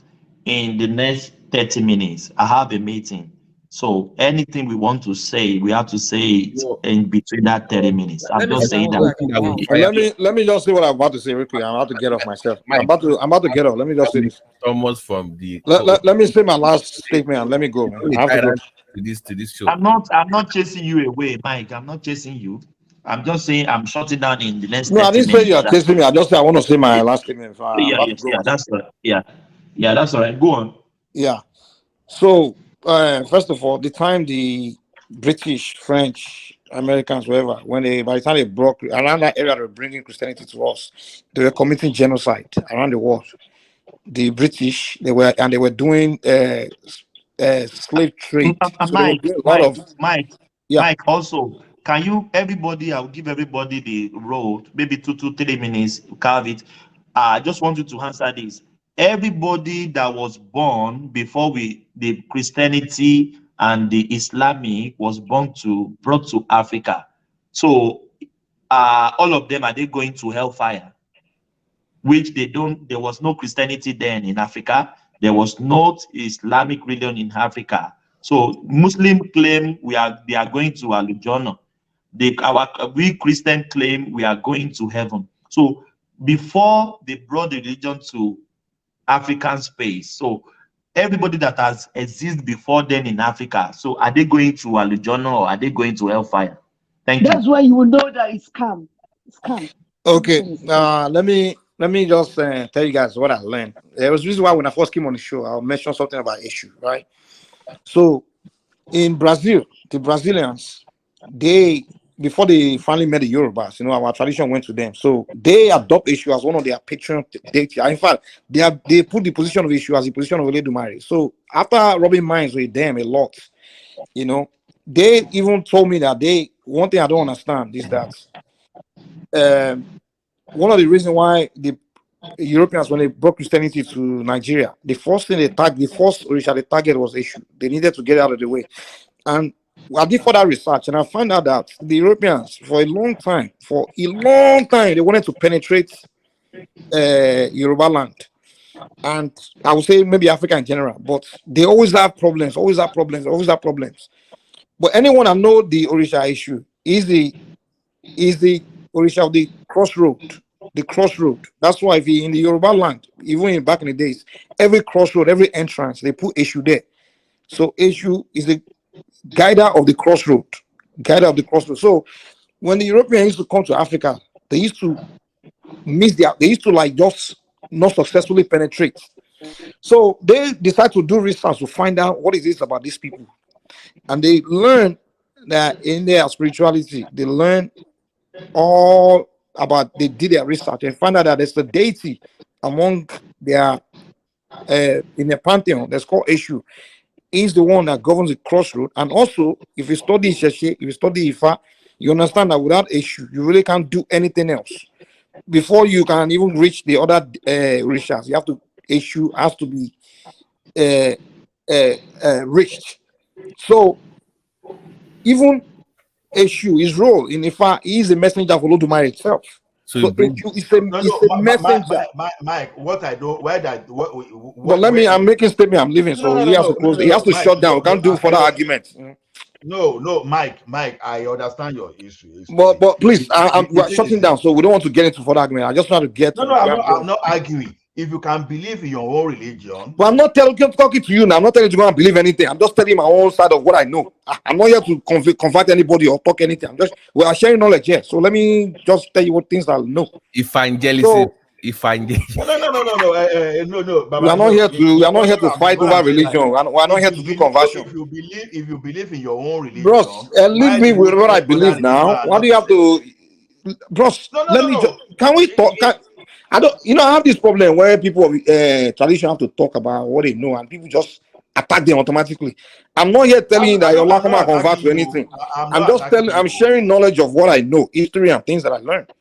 in the next 30 minutes. I have a meeting. So anything we want to say, we have to say it in between that 30 minutes. I'm just saying that.
Let me just say what I'm about to say real quick. I'm about to get off myself. I'm about to get off. Let me just say this.
Almost from the
let me say my last statement and let me go, man. I have to go
to this show.
I'm not chasing you away, Mike. I'm not chasing you. I'm just saying I'm shutting down in the next 30 minutes.
No, I didn't say you're chasing me. I just said I want to say my last statement.
That's right. Yeah, that's all right. Go on.
Yeah. So first of all, the time the British, French, Americans, wherever, when they, by the time they broke around that area, they were bringing Christianity to us. They were committing genocide around the world. The British, they were doing slave trade. So they were doing a lot of
Mike, also, can you, everybody, I'll give everybody the road, maybe 2 to 3 minutes, carve it. I just want you to answer this. Everybody that was born before the Christianity and the Islamic was brought to Africa. So all of them, are they going to hellfire? Which they don't, there was no Christianity then in Africa. There was no Islamic religion in Africa. So Muslim claim they are going to Alujono. We Christian claim we are going to heaven. So before they brought the religion to African space, so everybody that has existed before then in Africa, so are they going to Alujono or are they going to hellfire? Thank you.
That's why you will know that it's calm. It's calm.
Okay, let me just tell you guys what I learned. There was a reason why when I first came on the show, I'll mention something about issue, right? So in Brazil, the Brazilians, they, before they finally met the Yorubas, our tradition went to them. So they adopt issue as one of their patron deities. In fact, they put the position of issue as the position of Oledumare. So after rubbing minds with them a lot, they even told me that one thing I don't understand is that one of the reasons why the Europeans, when they brought Christianity to Nigeria, the first Orisha they target was issue. They needed to get out of the way. And I did further research and I found out that the Europeans, for a long time, they wanted to penetrate Yoruba land. And I would say maybe Africa in general, but they always have problems. But anyone that know the Orisha issue is the Orisha of the crossroad. That's why if you in the Yoruba land, even back in the days, every crossroad, every entrance, they put issue there. So issue is the guider of the crossroad. So when the Europeans used to come to Africa, they used to like just not successfully penetrate. So they decide to do research to find out what is this about these people. And they learn that in their spirituality, they learn all about, they did their research and found out that there's a deity among their in the pantheon that's called Eshu. He's the one that governs the crossroad. And also, if you study Sheshe, if you study Ifa, you understand that without Eshu, you really can't do anything else. Before you can even reach the other rishas, you have to, Eshu has to be reached. So even Eshu, his role in Ifa, he is a messenger of Olodumare itself. So Eshu is a messenger.
Mike, what I do, where that, what?
But I'm making statement. I'm leaving, so he has to close. He has to shut down. We can't do further arguments.
No, Mike, I understand your issue.
But please, we're shutting down, so we don't want to get into further argument. I just want to get.
No, I'm not arguing. If you can believe in your own religion,
but I'm not talking to you now. I'm not telling you to go and believe anything. I'm just telling my own side of what I know. I'm not here to convert anybody or talk anything. We are sharing knowledge here. So let me just tell you what things I know.
Evangelism.
No.
We are not here to fight over religion. We are not here to do conversion.
If you believe in your own religion,
bros, leave me with what I believe now. Why do you have to, bros? Can we talk? I have this problem where people tradition have to talk about what they know, and people just attack them automatically. I'm not here telling you that you're not going to convert to anything. I'm just telling. I'm sharing knowledge of what I know, history and things that I learned.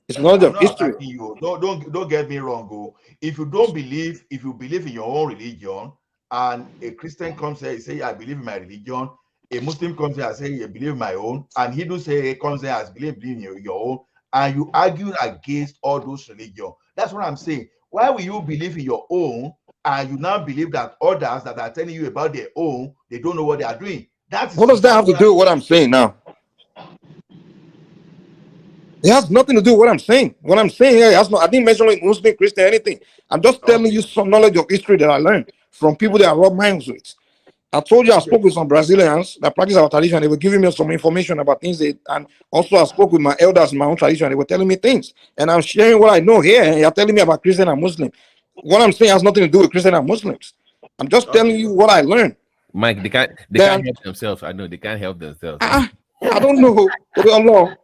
It's knowledge of history.
You. Don't get me wrong. Go. If you believe in your own religion, and a Christian comes here and say, I believe in my religion, a Muslim comes here and say, I believe in my own, and Hindu comes here and believe in your own, and you argue against all those religions. That's what I'm saying. Why will you believe in your own and you now believe that others that are telling you about their own, they don't know what they are doing?
What does that have to do with what I'm saying now? It has nothing to do with what I'm saying. What I'm saying here has I didn't mention like Muslim, Christian, anything. I'm just telling you some knowledge of history that I learned from people that I rub minds with. I told you I spoke with some Brazilians that practice our tradition. They were giving me some information about things, and also I spoke with my elders in my own tradition. They were telling me things, and I'm sharing what I know here. And you're telling me about Christian and Muslim. What I'm saying has nothing to do with Christian and Muslims. I'm just telling you what I learned.
Mike, they can't help themselves. I know they can't help themselves.
I don't know. Allah.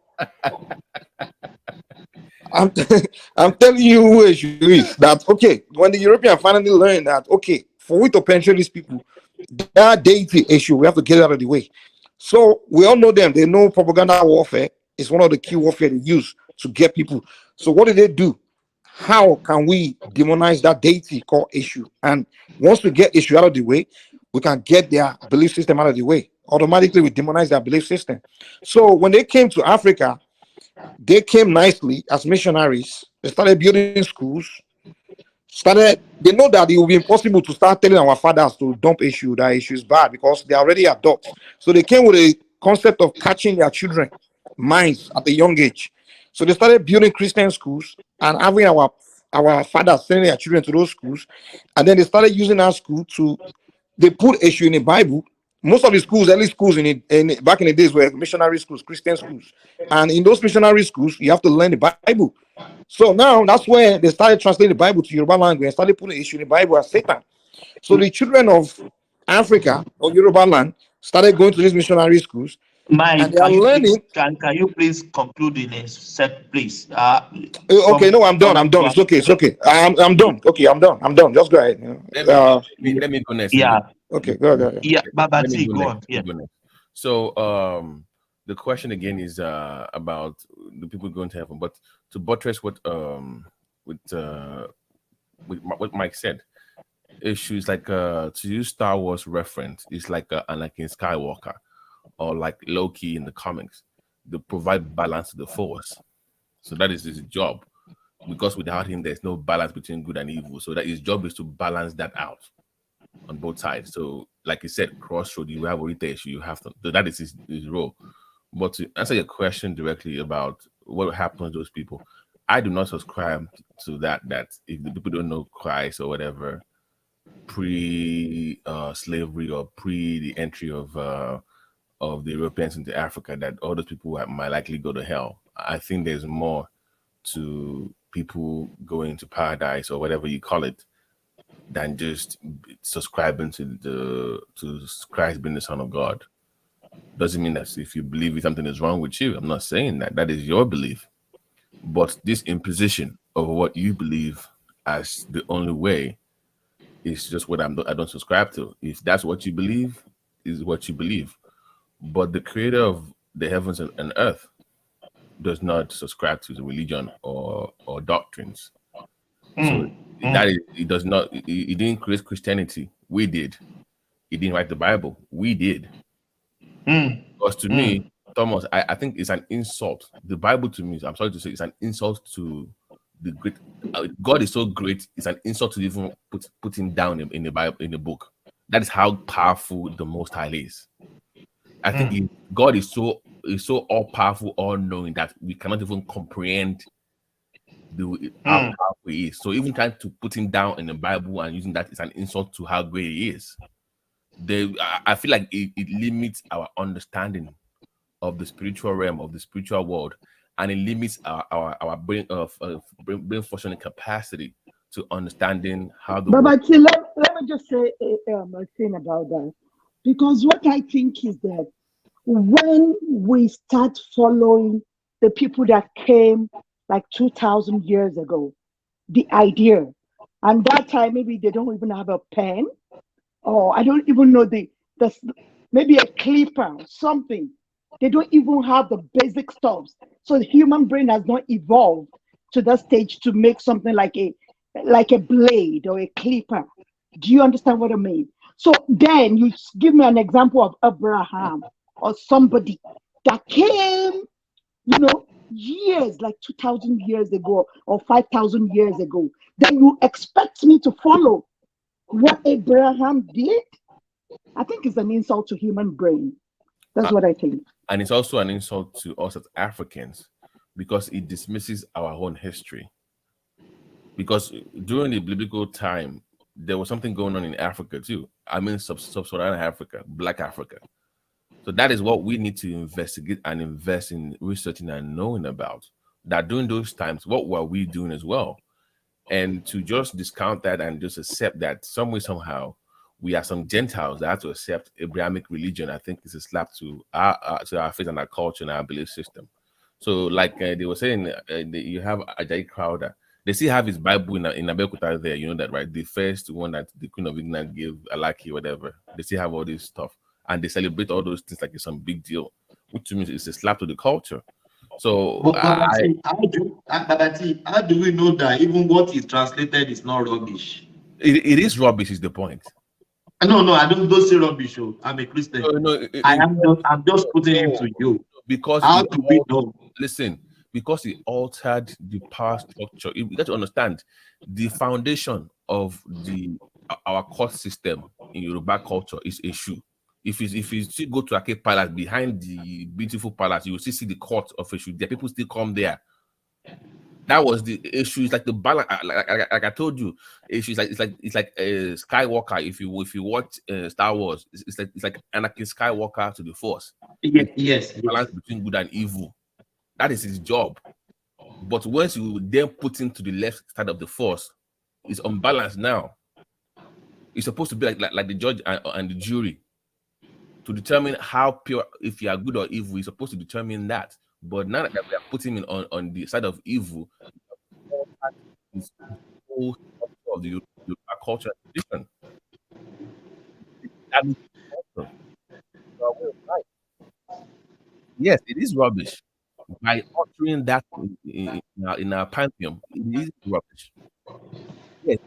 I'm telling you who issue is that okay, when the European finally learned that okay, for we to penetrate these people, that deity issue, we have to get out of the way. So we all know them, they know propaganda warfare is one of the key warfare they use to get people. So what did they do? How can we demonize that deity called issue? And once we get issue out of the way, we can get their belief system out of the way. Automatically, we demonize their belief system. So when they came to Africa, they came nicely as missionaries. They started building schools. They know that it will be impossible to start telling our fathers to dump issue, that issue is bad because they are already adults. So they came with a concept of catching their children minds at a young age. So they started building Christian schools and having our fathers sending their children to those schools. And then they started using our school to they put issue in the Bible. Most of the schools, early schools back in the days were missionary schools, Christian schools. And in those missionary schools, you have to learn the Bible. So now that's where they started translating the Bible to Yoruba language and started putting issue in the Bible as Satan. So the children of Africa or Yoruba land started going to these missionary schools.
Mike,
and they are learning.
Can you please conclude in a set, please?
Okay, no, I'm done. It's okay. I'm done. Okay, I'm done. Just go ahead.
Let me go next.
Yeah.
Okay, go ahead.
Yeah,
Babati,
go on. Yeah.
So the question again is about the people going to heaven, but to buttress what Mike said, issues like to use Star Wars reference is like Anakin Skywalker or like Loki in the comics. They provide balance to the Force, so that is his job. Because without him, there's no balance between good and evil. So that his job is to balance that out on both sides. So, like you said, crossroad, you have a issue, you have to. That is his role. But to answer your question directly about what happens to those people, I do not subscribe to that. That if the people don't know Christ or whatever, pre-slavery or pre the entry of the Europeans into Africa, that all those people might likely go to hell. I think there's more to people going to paradise or whatever you call it than just subscribing to Christ being the Son of God. Doesn't mean that if you believe something is wrong with you. I'm not saying that. That is your belief. But this imposition of what you believe as the only way is just what I don't subscribe to. If that's what you believe, is what you believe. But the creator of the heavens and earth does not subscribe to the religion or doctrines. So that is, he does not. He didn't create Christianity. We did. He didn't write the Bible. We did. Because to me, Thomas, I think it's an insult. The Bible to me, I'm sorry to say, it's an insult to the great. God is so great. It's an insult to even put him down in the Bible, in the book. That is how powerful the Most High is. I think God is so all powerful, all knowing that we cannot even comprehend how powerful he is. So even trying to put him down in the Bible and using that is an insult to how great he is. I feel like it limits our understanding of the spiritual realm, of the spiritual world, and it limits our brain functioning capacity to understanding how the
But let me just say a thing about that, because what I think is that when we start following the people that came like 2,000 years ago, the idea, and that time maybe they don't even have a pen, or I don't even know maybe a clipper, something. They don't even have the basic stuff. So the human brain has not evolved to that stage to make something like a blade or a clipper. Do you understand what I mean? So then you give me an example of Abraham or somebody that came, years, like 2,000 years ago or 5,000 years ago. Then you expect me to follow what Abraham did? I think it's an insult to human brain. That's what I think.
And it's also an insult to us as Africans because it dismisses our own history. Because during the biblical time, there was something going on in Africa too. I mean, sub-Saharan Africa, Black Africa. So that is what we need to investigate and invest in researching and knowing about. That during those times, what were we doing as well? And to just discount that and just accept that some way, somehow, we are some Gentiles that have to accept Abrahamic religion. I think it's a slap to our faith and our culture and our belief system. So, like they were saying, you have Ajayi Crowder. They still have his Bible in Abeokuta there. You know that, right? The first one that the Queen of England gave Alaki, whatever. They still have all this stuff, and they celebrate all those things like it's some big deal, which means it's a slap to the culture. So,
Babati, how do we know that even what is translated is not rubbish?
It is rubbish. Is the point?
No, I don't say rubbish. I'm a Christian. I'm just putting it to you.
Because
how do we know?
Listen, because it altered the power structure. You got to understand the foundation of our court system in Yoruba culture is a shoe. If you still go to Ake Palace, behind the beautiful palace, you will still see the court of a shoe. There people still come there. That was the issue. It's like the balance. Like I told you, it's like a Skywalker. If you watch Star Wars, it's like Anakin Skywalker to the Force.
Yes.
Balance between good and evil. That is his job. But once you then put him to the left side of the Force, it's unbalanced now. It's supposed to be like the judge and the jury to determine how pure, if you are good or evil. It's supposed to determine that. But now that we are putting him on the side of evil, it's the whole of the culture tradition. Yes, it is rubbish. By altering that in our pantheon, it is rubbish. Yes.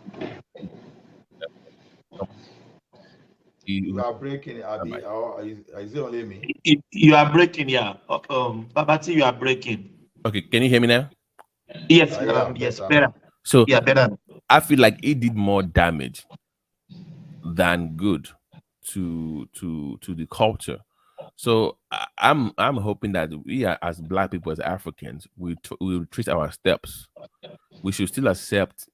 You are breaking, Abby. Is it only me?
You are breaking, yeah. Babati, you are breaking.
Okay, can you hear me now?
Yes, yes, better.
So
yeah, better.
I feel like it did more damage than good to the culture. So I'm hoping that we are, as Black people, as Africans, we will treat our steps. We should still accept.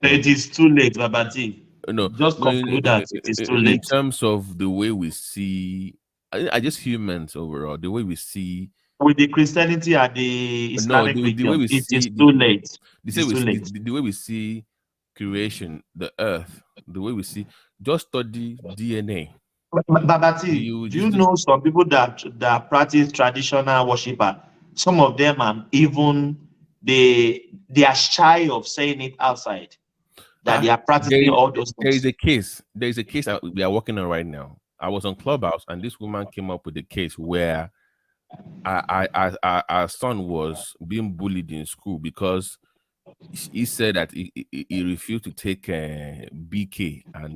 It is too late, Babati.
No,
just conclude that it is too late.
In terms of the way we see, I just humans overall, the way we see
with the Christianity and the Islamic
the way we see,
it is too late.
The way we see creation, the earth, the way we see, just study DNA.
Babati, do you know some people that practice traditional worshiper? Some of them are even they are shy of saying it outside. That they are practicing all those things.
There is a case that we are working on right now. I was on Clubhouse and this woman came up with a case where our son was being bullied in school because he said that he refused to take BK and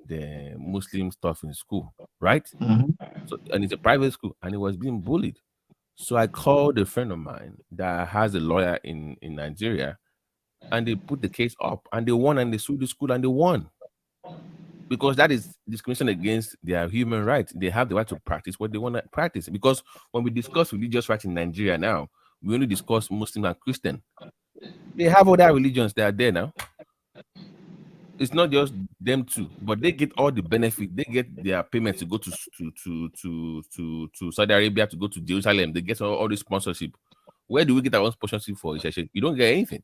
Muslim stuff in school, right?
Mm-hmm.
So, and it's a private school and he was being bullied. So I called a friend of mine that has a lawyer in Nigeria. And they put the case up and they won and they sued the school and they won. Because that is discrimination against their human rights. They have the right to practice what they want to practice. Because when we discuss religious rights in Nigeria now, we only discuss Muslim and Christian. They have other religions that are there now. It's not just them two, but they get all the benefit. They get their payments to go to Saudi Arabia, to go to Jerusalem. They get all the sponsorship. Where do we get our own sponsorship for? You don't get anything.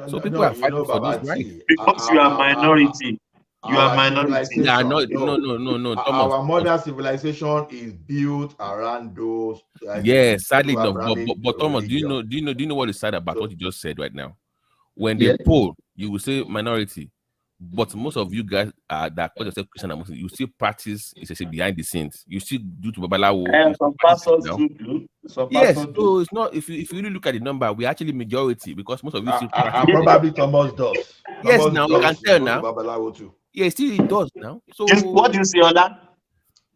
So people are fighting for this right.
Because you are minority. You are minority.
No.
Our modern civilization is built around those.
Yes, sadly enough. But Thomas, do you know what is sad about what you just said right now? When they poll, you will say minority, but most of you guys that call yourself Christian and Muslim, you still practice behind the scenes. You still do to Babalawo.
Some pastors do.
Yes, so it's not. If you really look at the number, we're actually majority because most of you still practice.
Probably Thomas does.
Yes,
Thomas
now you can tell now.
Babalawo too.
Yeah, still it does now. So
what do you say, Ola?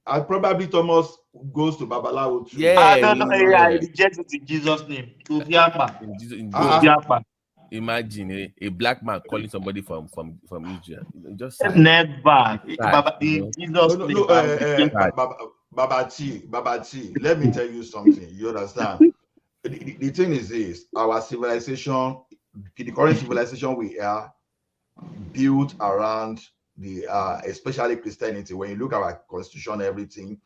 Probably Thomas goes to Babalawo too.
Yeah,
I reject it in Jesus' name.
Imagine a black man calling somebody from Israel. Just
never. Jesus' name.
Babati, let me tell you something. You understand? The thing is this: our civilization, the current civilization we are, built around the especially Christianity. When you look at our constitution, everything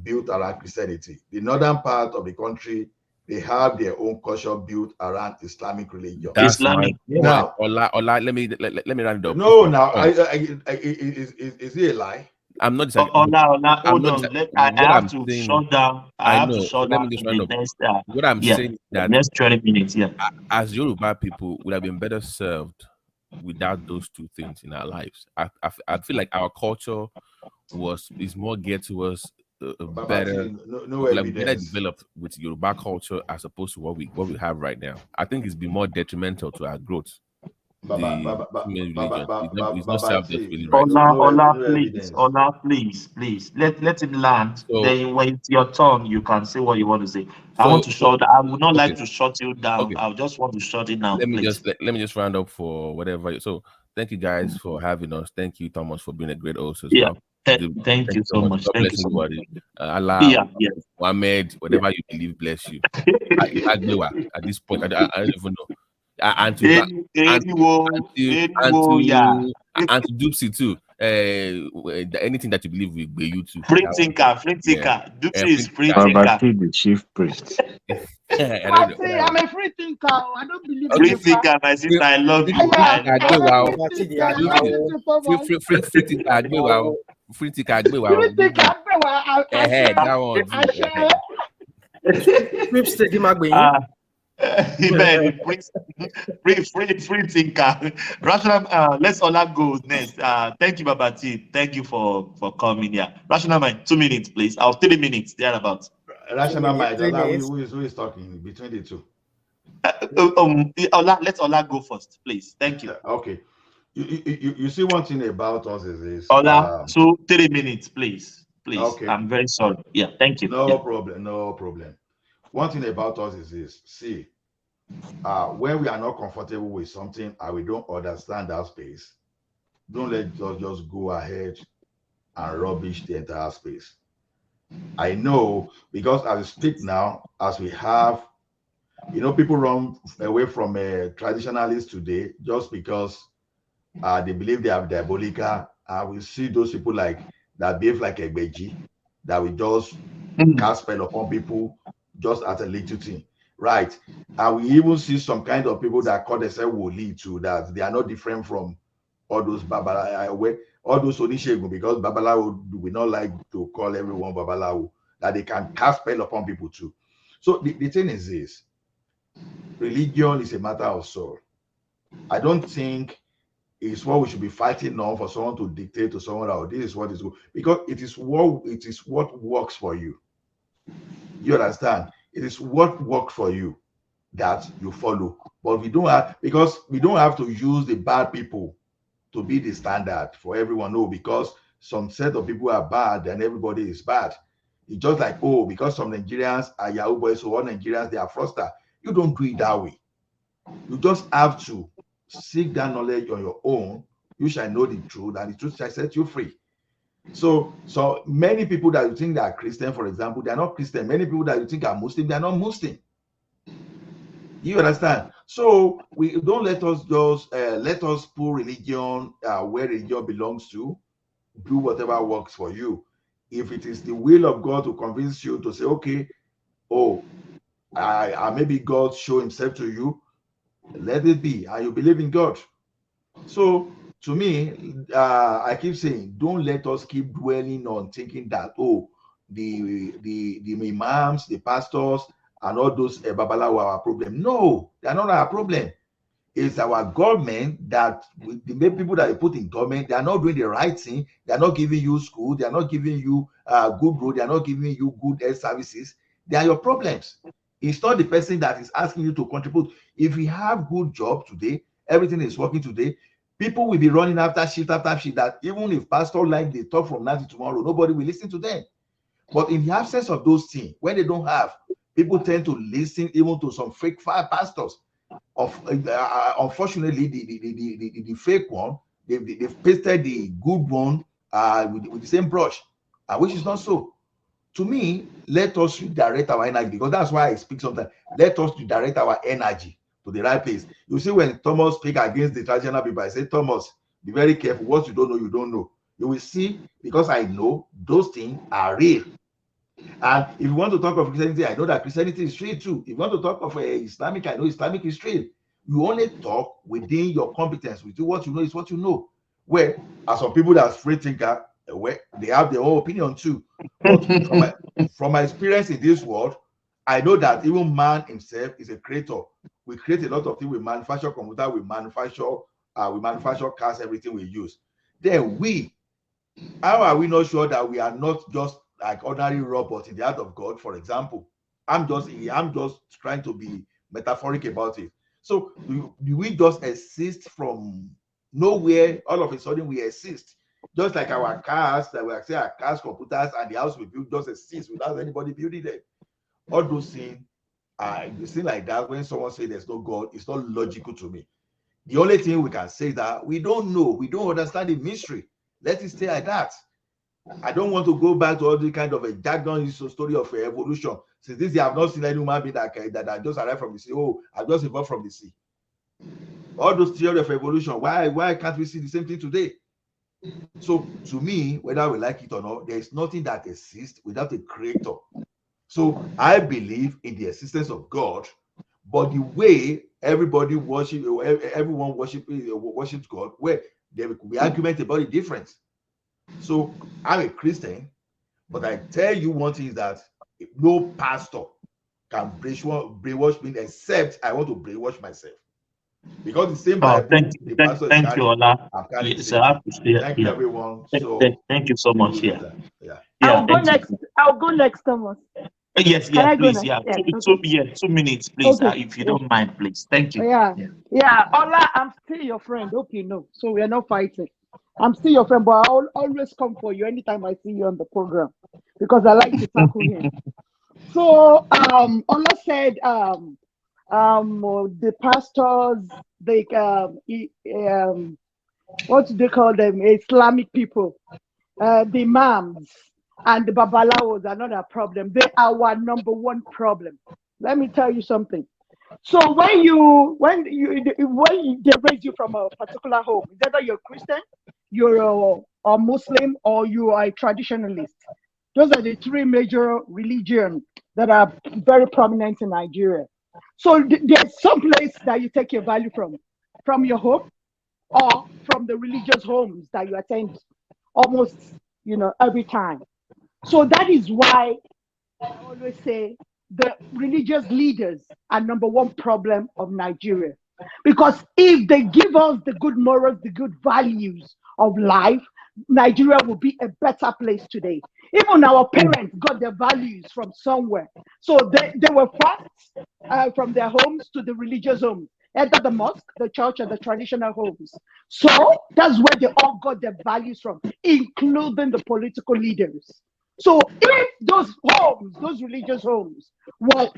built around Christianity. The northern part of the country, they have their own culture built around Islamic religion.
Islamic.
Now, Ola, let me round it up.
No, now is it a lie?
I'm not disagreeing.
Ola, hold on. I have to
saying,
shut down. I have to
know.
shut
Let me
down
just
in
round
the
up.
next.
What I'm saying is that
next 20 minutes. Yeah.
As Yoruba people, would have been better served without those two things in our lives. I feel like our culture is more geared towards better,
no
like better
evidence.
developed with Yoruba culture as opposed to what we have right now. I think it's been more detrimental to our growth. The female religion is not served us really right.
Ola,
no
please,
evidence.
Ola, please, let him land.
So,
then when it's your turn, you can say what you want to say. I want to shut. I would not like to shut you down.
Okay.
I just want to shut it down.
Let me
please.
let me just round up for whatever. So, thank you guys for having us. Thank you, Thomas, for being a great host as well.
Thank you so much.
God
Thank
bless
you so much.
everybody. Allah,
Yeah.
Muhammad, whatever you believe, bless you. At this point, I don't even know. And to Dupsy too. Anything that you believe will be you too.
Free thinker. Dupsy is free thinker.
The chief priest.
I don't know.
I'm a free thinker. I don't believe
free thinker, my sister. I love you.
Free thinker. That one.
Free thinker. Rational. Let's all go next. Thank you, Babati. Thank you for coming here. Rational mind, 2 minutes, please. 3 minutes thereabouts.
Rational mind. Who is talking between the two?
Let's Ola go first, please. Thank you.
Okay. You see, one thing about us is this.
Ola, 3 minutes, please.
Okay.
I'm very sorry. Yeah, thank you.
No problem. One thing about us is this. See, when we are not comfortable with something and we don't understand that space, don't let us just go ahead and rubbish the entire space. I know, because as we speak now, as we have, people run away from traditionalists today just because they believe they have diabolical. We see those people like that behave like a beji, that we just cast spell upon people just as a little thing, right? And we even see some kind of people that call themselves woli too, that they are not different from all those babalawo, all those onishegun, because babalawo we not like to call everyone babalawo, that they can cast spell upon people too. So the thing is this: religion is a matter of soul. I don't think it's what we should be fighting on for someone to dictate to someone else. This is what is good, because it is what works for you. You understand? It is what works for you that you follow. But we don't have to use the bad people to be the standard for everyone. No, because some set of people are bad and everybody is bad. It's just like, because some Nigerians are Yahoo boys, so all Nigerians, they are fraudsters. You don't do it that way. You just have to seek that knowledge on your own. You shall know the truth, and the truth shall set you free. So many people that you think they are Christian, for example, they are not Christian. Many people that you think are Muslim, they are not Muslim. You understand? So we don't let us just let us put religion where religion belongs to. Do whatever works for you. If it is the will of God to convince you to say, okay, maybe God show himself to you, let it be, and you believe in God. So to me, I keep saying, don't let us keep dwelling on thinking that the imams, the pastors, and all those babalawo are our problem. No, they're not our problem. It's our government that the main people that they put in government, they are not doing the right thing. They are not giving you school. They are not giving you good road. They are not giving you good health services. They are your problems. It's not the person that is asking you to contribute. If we have good job today, everything is working today, people will be running after shift, that even if pastor like they talk from now to tomorrow, nobody will listen to them. But in the absence of those things, when they don't have, people tend to listen even to some fake pastors. Unfortunately, the fake one, they've pasted the good one with the same brush, which is not so. To me, let us redirect our energy, because that's why I speak sometimes. Let us redirect our energy to the right place. You see, when Thomas speak against the traditional people, I say, Thomas, be very careful. What you don't know, you don't know. You will see, because I know those things are real. And if you want to talk of Christianity, I know that Christianity is real too. If you want to talk of Islamic, I know Islamic is real. You only talk within your competence. With what you know is what you know. Well, as some people that are free thinker, they have their own opinion too. But from my experience in this world, I know that even man himself is a creator. We create a lot of things. We manufacture computer, we manufacture cars, everything we use. Then how are we not sure that we are not just like ordinary robots in the heart of God, for example? I'm just trying to be metaphoric about it. So do we just exist from nowhere? All of a sudden we exist. Just like our cars, that we say our cars, computers, and the house we build just exist without anybody building them. All those things, you see like that, when someone says there's no God, it's not logical to me. The only thing we can say is that we don't know, we don't understand the mystery. Let it stay like that. I don't want to go back to all the kind of a jargon story of evolution. Since this, I have not seen any human being that just arrived from the sea. Oh, I just evolved from the sea. All those theories of evolution, why can't we see the same thing today? So to me, whether we like it or not, there is nothing that exists without a creator. So I believe in the existence of God, but the way everyone worships God, where there will be argument about the difference. So I'm a Christian, but I tell you one thing is that no pastor can brainwash me except I want to brainwash myself. Because the same Bible, the pastor
thank you, Ola.
Yes,
thank
you, everyone.
Thank you so much.
I'll go next. Thomas.
Yes,
Can I go
please.
next?
2 minutes, please.
Okay.
If you don't mind, please. Thank you.
Yeah. Ola, I'm still your friend. Okay, no. So we are not fighting. I'm still your friend, but I'll always come for you anytime I see you on the program because I like to tackle him. So Ola said the pastors, what do they call them? Islamic people, the imams and the babalawos are not a problem. They are our number one problem. Let me tell you something. So when they raise you from a particular home, either you're Christian, you're a Muslim, or you are a traditionalist. Those are the three major religions that are very prominent in Nigeria. So there's some place that you take your value from your home or from the religious homes that you attend almost, every time. So that is why I always say the religious leaders are number one problem of Nigeria. Because if they give us the good morals, the good values of life, Nigeria will be a better place today. Even our parents got their values from somewhere. So they were passed from their homes to the religious homes, either the mosque, the church, or the traditional homes. So that's where they all got their values from, including the political leaders. So if those religious homes were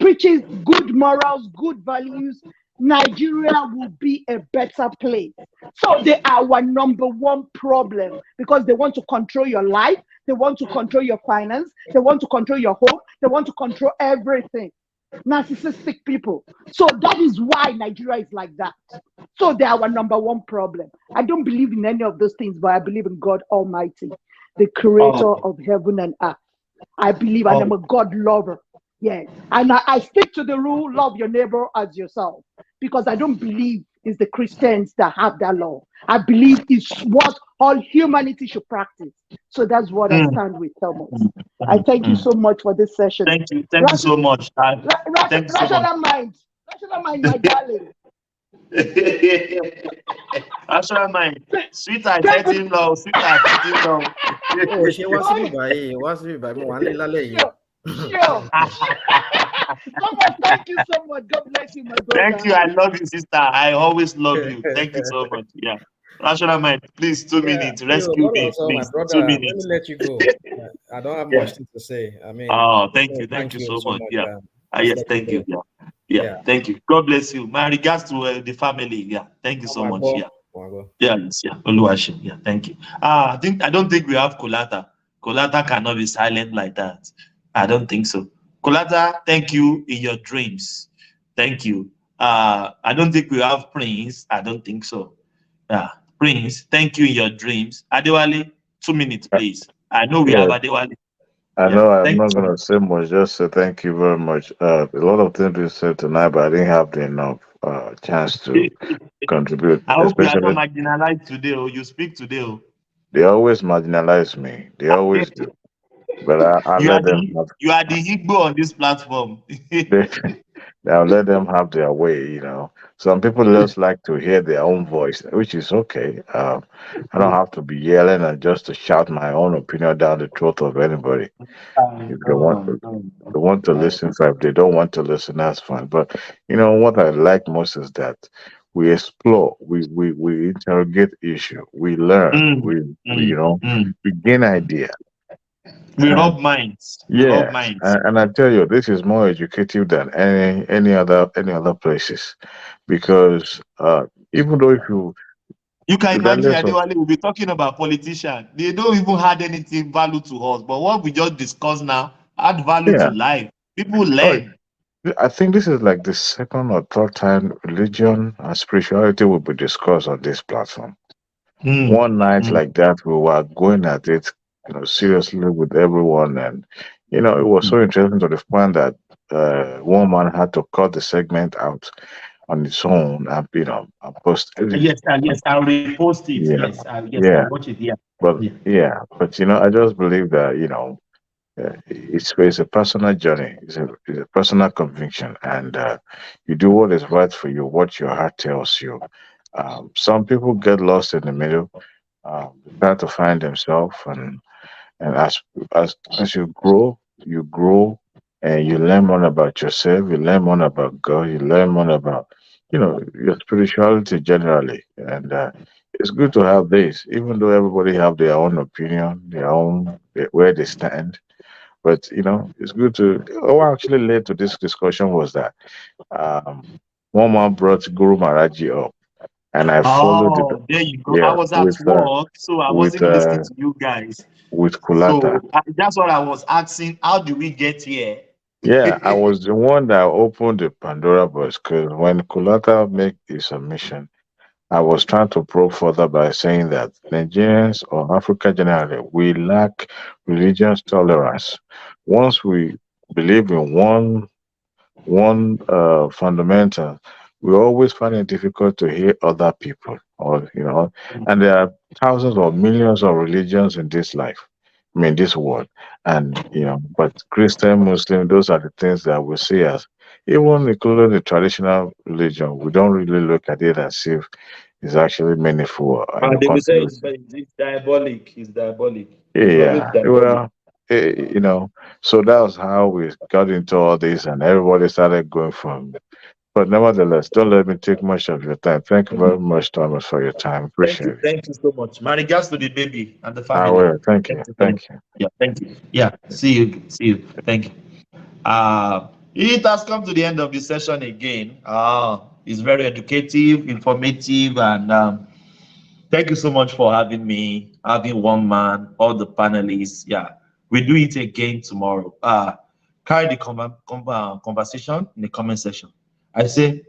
preaching good morals, good values, Nigeria will be a better place. So they are our number one problem because they want to control your life, they want to control your finance, they want to control your home, they want to control everything. Narcissistic people. So that is why Nigeria is like that. So they are our number one problem. I don't believe in any of those things, but I believe in God Almighty, the creator of heaven and earth. I believe and I'm a God lover. Yes. And I stick to the rule, love your neighbor as yourself, because I don't believe it's the Christians that have that law. I believe it's what all humanity should practice. So that's what I stand with, Thomas. I thank you so much for this session.
Thank you so much.
Rational mind, my darling.
Rational mind. Sweetheart, let him know. Sweetheart, let him know.
Oh, she was by
Sure. Thomas, thank you so much. God bless you, my brother.
Thank you. I love you, sister. I always love you. Thank you so much. Yeah. Rational mind, please, 2 minutes. Rescue me, please.
My brother,
2 minutes.
let me let you go. I don't have much to say. I mean,
thank you. Thank you so much. Yeah. Yes, thank you. Yeah. Thank you. God bless you. My regards to the family. Yeah. Thank you so much. Yeah. Yeah. Yeah. Thank you. I don't think we have Kolata. Kolata cannot be silent like that. I don't think so. Kolata, thank you in your dreams. Thank you. I don't think we have Prince. I don't think so. Yeah. Prince, thank you in your dreams. Adewale, 2 minutes, please. I know we have Adewale.
I know I'm not going to say much, just say thank you very much. A lot of things we said tonight, but I didn't have enough chance to contribute.
I hope you are not marginalized today, or you speak today.
They always marginalize me. They always do. But I
You
let
are
them
the
have
you are the Igbo on this platform.
they, I'll let them have their way, Some people just like to hear their own voice, which is okay. I don't have to be yelling and just to shout my own opinion down the throat of anybody. If they want to listen, fine. If they don't want to listen, that's fine. But what I like most is that we explore, we interrogate issue, we learn,
Mm,
we
mm.
we gain idea.
We
And
rub minds. We rub
yes,
minds.
and I tell you, this is more educative than any other places, because even though if you,
You can imagine
regardless of,
Adewale will be talking about politicians. They don't even add anything value to us. But what we just discussed now add value to
yeah,
life. People
oh,
learn.
I think this is like the second or third time religion and spirituality will be discussed on this platform.
Mm,
One night
mm,
like that, we were going at it, seriously with everyone, and it was
mm.
so interesting to the point that one man had to cut the segment out on its own and and post it.
Yes, I'll repost it.
Yeah,
Yes, I'll
yeah,
watch it. Yeah.
but
Yeah.
I just believe that it's a personal journey. It's a personal conviction, and you do what is right for you, what your heart tells you. Some people get lost in the middle. They try to find themselves, and as you grow, and you learn more about yourself. You learn more about God. You learn more about your spirituality generally, and it's good to have this, even though everybody have their own opinion, where they stand. But it's good to. What actually led to this discussion was that um, one man brought Guru Maharaji up, and I followed it.
Oh, there you go. I
Yeah,
was at work, so I
with
wasn't listening to you guys.
Kulata.
So that's what I was asking. How do we get here?
Yeah, I was the one that opened the Pandora box because when Kulata made his submission, I was trying to probe further by saying that Nigerians or Africa generally, we lack religious tolerance. Once we believe in one fundamental, we always find it difficult to hear other people, and there are thousands or millions of religions in this life. I mean, this world, and but Christian, Muslim, those are the things that we see as, even including the traditional religion, we don't really look at it as if it's actually meaningful,
And they will say
contributing.
it's diabolic. It's diabolic. It's always
Yeah,
diabolic.
well, so that was how we got into all this, and everybody started going from. But nevertheless, don't let me take much of your time. Thank you very much, Thomas, for your time.
Thank
Appreciate
you.
it.
Thank you so much. My regards to the baby and the
I
family.
will. Thank you.
Thank you very much.
Thank you.
Yeah, thank you. Yeah. See you. See you. Thank you. It has come to the end of the session again. It's very educative, informative, and thank you so much for having me, having one man, all the panelists. Yeah, we do it again tomorrow. Carry the conversation in the comment section. I say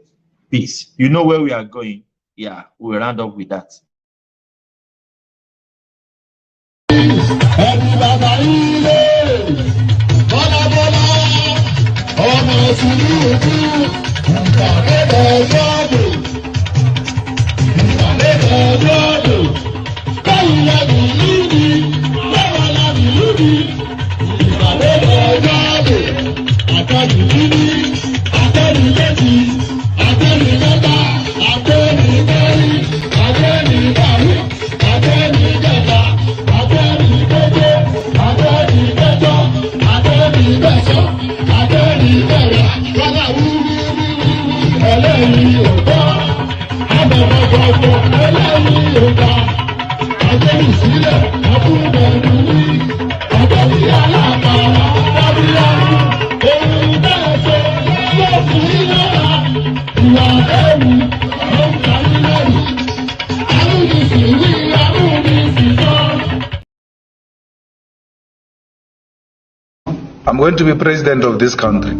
peace. You know where we are going. Yeah, we'll round up with that.
I'm going to be president of this country,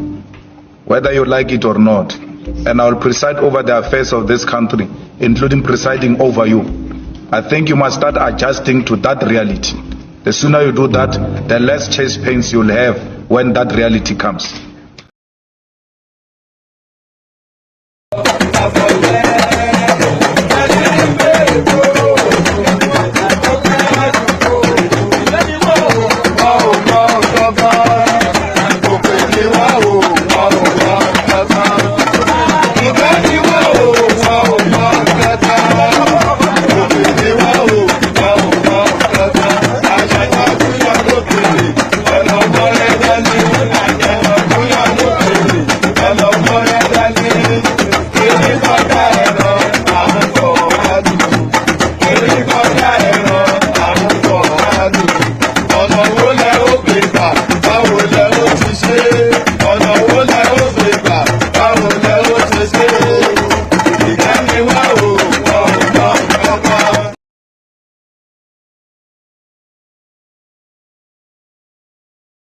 whether you like it or not, and I will preside over the affairs of this country, including presiding over you. I think you must start adjusting to that reality. The sooner you do that, the less chest pains you'll have when that reality comes.